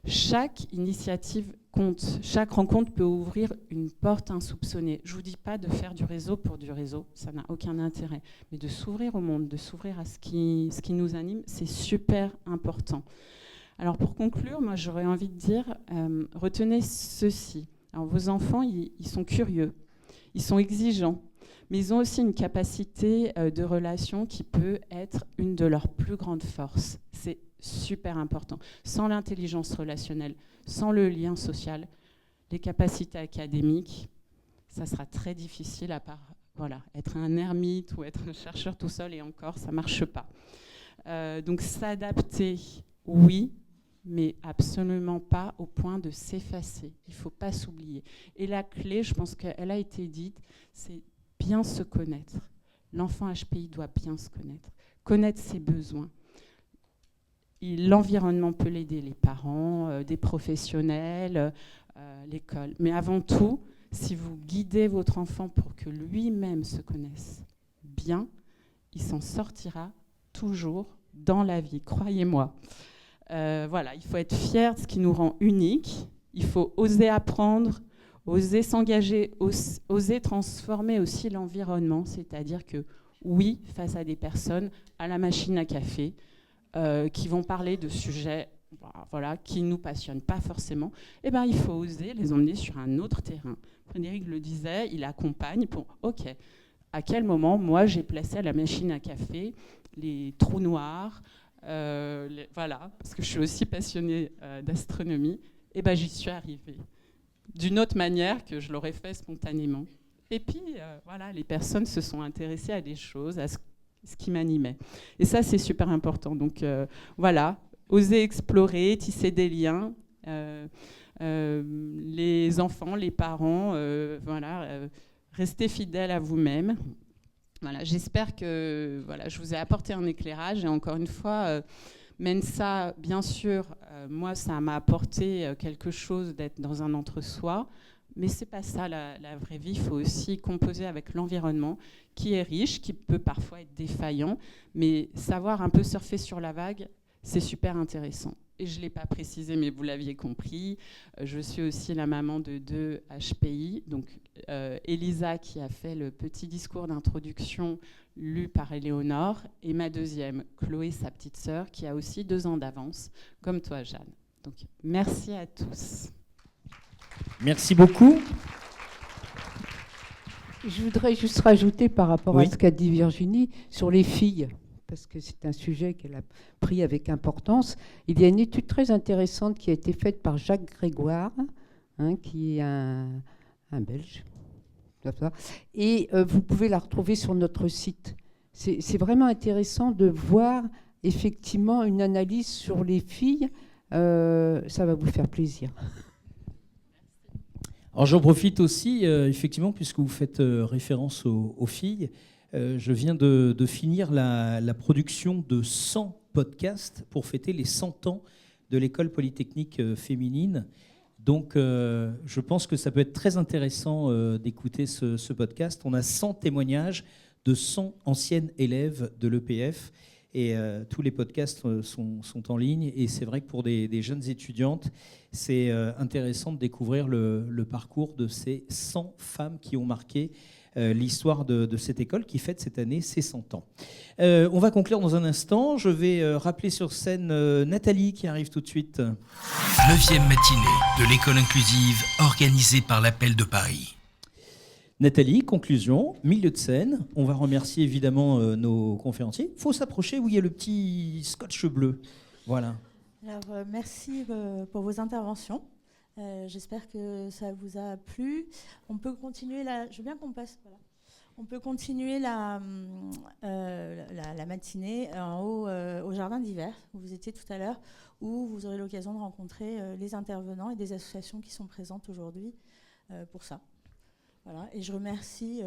Chaque initiative compte. Chaque rencontre peut ouvrir une porte insoupçonnée. Je ne vous dis pas de faire du réseau pour du réseau, ça n'a aucun intérêt. Mais de s'ouvrir au monde, de s'ouvrir à ce qui nous anime, c'est super important. Alors pour conclure, moi j'aurais envie de dire, retenez ceci. Alors vos enfants, ils sont curieux, ils sont exigeants, mais ils ont aussi une capacité de relation qui peut être une de leurs plus grandes forces. C'est super important. Sans l'intelligence relationnelle, sans le lien social, les capacités académiques, ça sera très difficile à part être un ermite ou être un chercheur tout seul, et encore, ça ne marche pas. Donc s'adapter, oui, mais absolument pas au point de s'effacer. Il ne faut pas s'oublier. Et la clé, je pense qu'elle a été dite, c'est bien se connaître. L'enfant HPI doit bien se connaître ses besoins. L'environnement peut l'aider, les parents, des professionnels, l'école. Mais avant tout, si vous guidez votre enfant pour que lui-même se connaisse bien, il s'en sortira toujours dans la vie, croyez-moi. Voilà, il faut être fier de ce qui nous rend uniques. Il faut oser apprendre, oser s'engager, oser transformer aussi l'environnement. C'est-à-dire que oui, face à des personnes à la machine à café qui vont parler de sujets qui ne nous passionnent pas forcément, eh ben, il faut oser les emmener sur un autre terrain. Frédéric le disait, il accompagne pour OK, à quel moment moi j'ai placé à la machine à café les trous noirs, voilà, parce que je suis aussi passionnée d'astronomie, et ben j'y suis arrivée d'une autre manière que je l'aurais fait spontanément. Et puis voilà, les personnes se sont intéressées à des choses, à ce qui m'animait. Et ça, c'est super important. Donc voilà, oser explorer, tisser des liens. Les enfants, les parents, restez fidèles à vous-même. Voilà, j'espère que je vous ai apporté un éclairage. Et encore une fois, Mensa, bien sûr, moi, ça m'a apporté quelque chose d'être dans un entre-soi. Mais ce n'est pas ça la vraie vie. Il faut aussi composer avec l'environnement qui est riche, qui peut parfois être défaillant. Mais savoir un peu surfer sur la vague, c'est super intéressant. Et je ne l'ai pas précisé, mais vous l'aviez compris. Je suis aussi la maman de 2 HPI. Donc, Elisa, qui a fait le petit discours d'introduction lu par Éléonore, et ma deuxième, Chloé, sa petite sœur, qui a aussi 2 ans d'avance, comme toi, Jeanne. Donc, merci à tous. Merci beaucoup. Je voudrais juste rajouter par rapport à ce qu'a dit Virginie sur les filles, parce que c'est un sujet qu'elle a pris avec importance. Il y a une étude très intéressante qui a été faite par Jacques Grégoire, qui est un Belge. Et vous pouvez la retrouver sur notre site. C'est vraiment intéressant de voir effectivement une analyse sur les filles. Ça va vous faire plaisir. Alors j'en profite aussi, effectivement, puisque vous faites référence aux filles. Je viens de finir la production de 100 podcasts pour fêter les 100 ans de l'école polytechnique féminine. Donc je pense que ça peut être très intéressant d'écouter ce podcast. On a 100 témoignages de 100 anciennes élèves de l'EPF. Et tous les podcasts sont en ligne. Et c'est vrai que pour des jeunes étudiantes, c'est intéressant de découvrir le parcours de ces 100 femmes qui ont marqué l'histoire de cette école qui fête cette année ses 100 ans. On va conclure dans un instant. Je vais rappeler sur scène Nathalie qui arrive tout de suite. 9e matinée de l'école inclusive organisée par l'Appel de Paris. Nathalie, conclusion, milieu de scène. On va remercier évidemment nos conférenciers. Il faut s'approcher où il y a le petit scotch bleu. Voilà. Alors, merci pour vos interventions. J'espère que ça vous a plu. On peut continuer je veux bien qu'on passe. Voilà. On peut continuer la matinée en haut au jardin d'hiver où vous étiez tout à l'heure, où vous aurez l'occasion de rencontrer les intervenants et des associations qui sont présentes aujourd'hui pour ça. Voilà. Et je remercie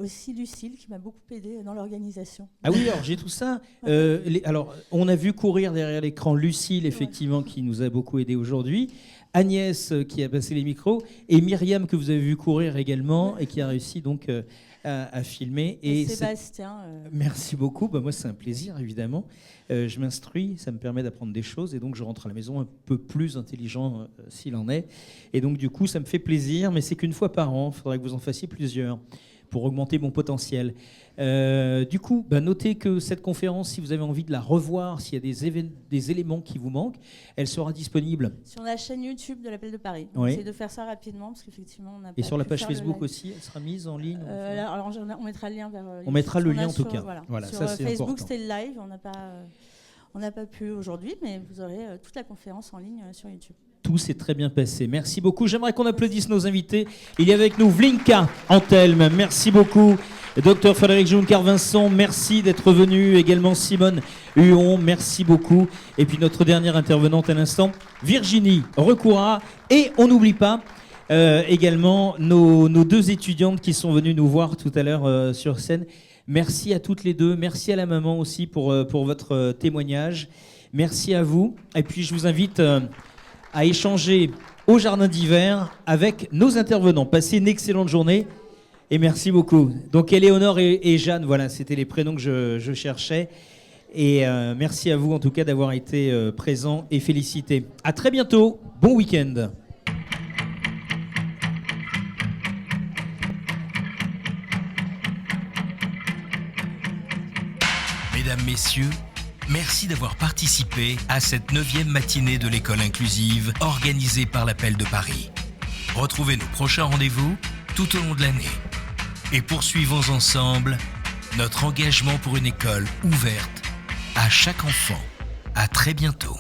aussi Lucille qui m'a beaucoup aidée dans l'organisation. Ah oui, alors j'ai tout ça. Alors, on a vu courir derrière l'écran Lucille, effectivement, qui nous a beaucoup aidé aujourd'hui. Agnès qui a passé les micros et Myriam que vous avez vu courir également et qui a réussi donc à filmer. Et Sébastien. Merci beaucoup. Moi, c'est un plaisir, évidemment. Je m'instruis, ça me permet d'apprendre des choses et donc je rentre à la maison un peu plus intelligent s'il en est. Et donc, du coup, ça me fait plaisir, mais c'est qu'une fois par an. Il faudrait que vous en fassiez plusieurs pour augmenter mon potentiel. Du coup, notez que cette conférence, si vous avez envie de la revoir, s'il y a des éléments qui vous manquent, elle sera disponible sur la chaîne YouTube de l'Appel de Paris. Oui. Essayez de faire ça rapidement parce qu'effectivement, on n'a pas. Et sur la page pu faire Facebook aussi, elle sera mise en ligne. Alors, on mettra le lien vers. On mettra le lien en tout cas. Voilà, sur ça, c'est Facebook, important. c'était le live. On n'a pas pu aujourd'hui, mais vous aurez toute la conférence en ligne sur YouTube. Tout s'est très bien passé. Merci beaucoup. J'aimerais qu'on applaudisse nos invités. Il y a avec nous Vlinka Antelme. Merci beaucoup. Dr Frédéric Juncker-Vincent, merci d'être venu. Également Simone Huon, merci beaucoup. Et puis notre dernière intervenante à l'instant, Virginie Recoura. Et on n'oublie pas également nos 2 étudiantes qui sont venues nous voir tout à l'heure sur scène. Merci à toutes les 2. Merci à la maman aussi pour votre témoignage. Merci à vous. Et puis je vous invite à échanger au jardin d'hiver avec nos intervenants. Passez une excellente journée et merci beaucoup. Donc Éléonore et Jeanne, voilà, c'était les prénoms que je cherchais. Et merci à vous en tout cas d'avoir été présents et félicité. À très bientôt, bon week-end. Mesdames, Messieurs, merci d'avoir participé à cette 9e matinée de l'école inclusive organisée par l'Appel de Paris. Retrouvez nos prochains rendez-vous tout au long de l'année. Et poursuivons ensemble notre engagement pour une école ouverte à chaque enfant. À très bientôt.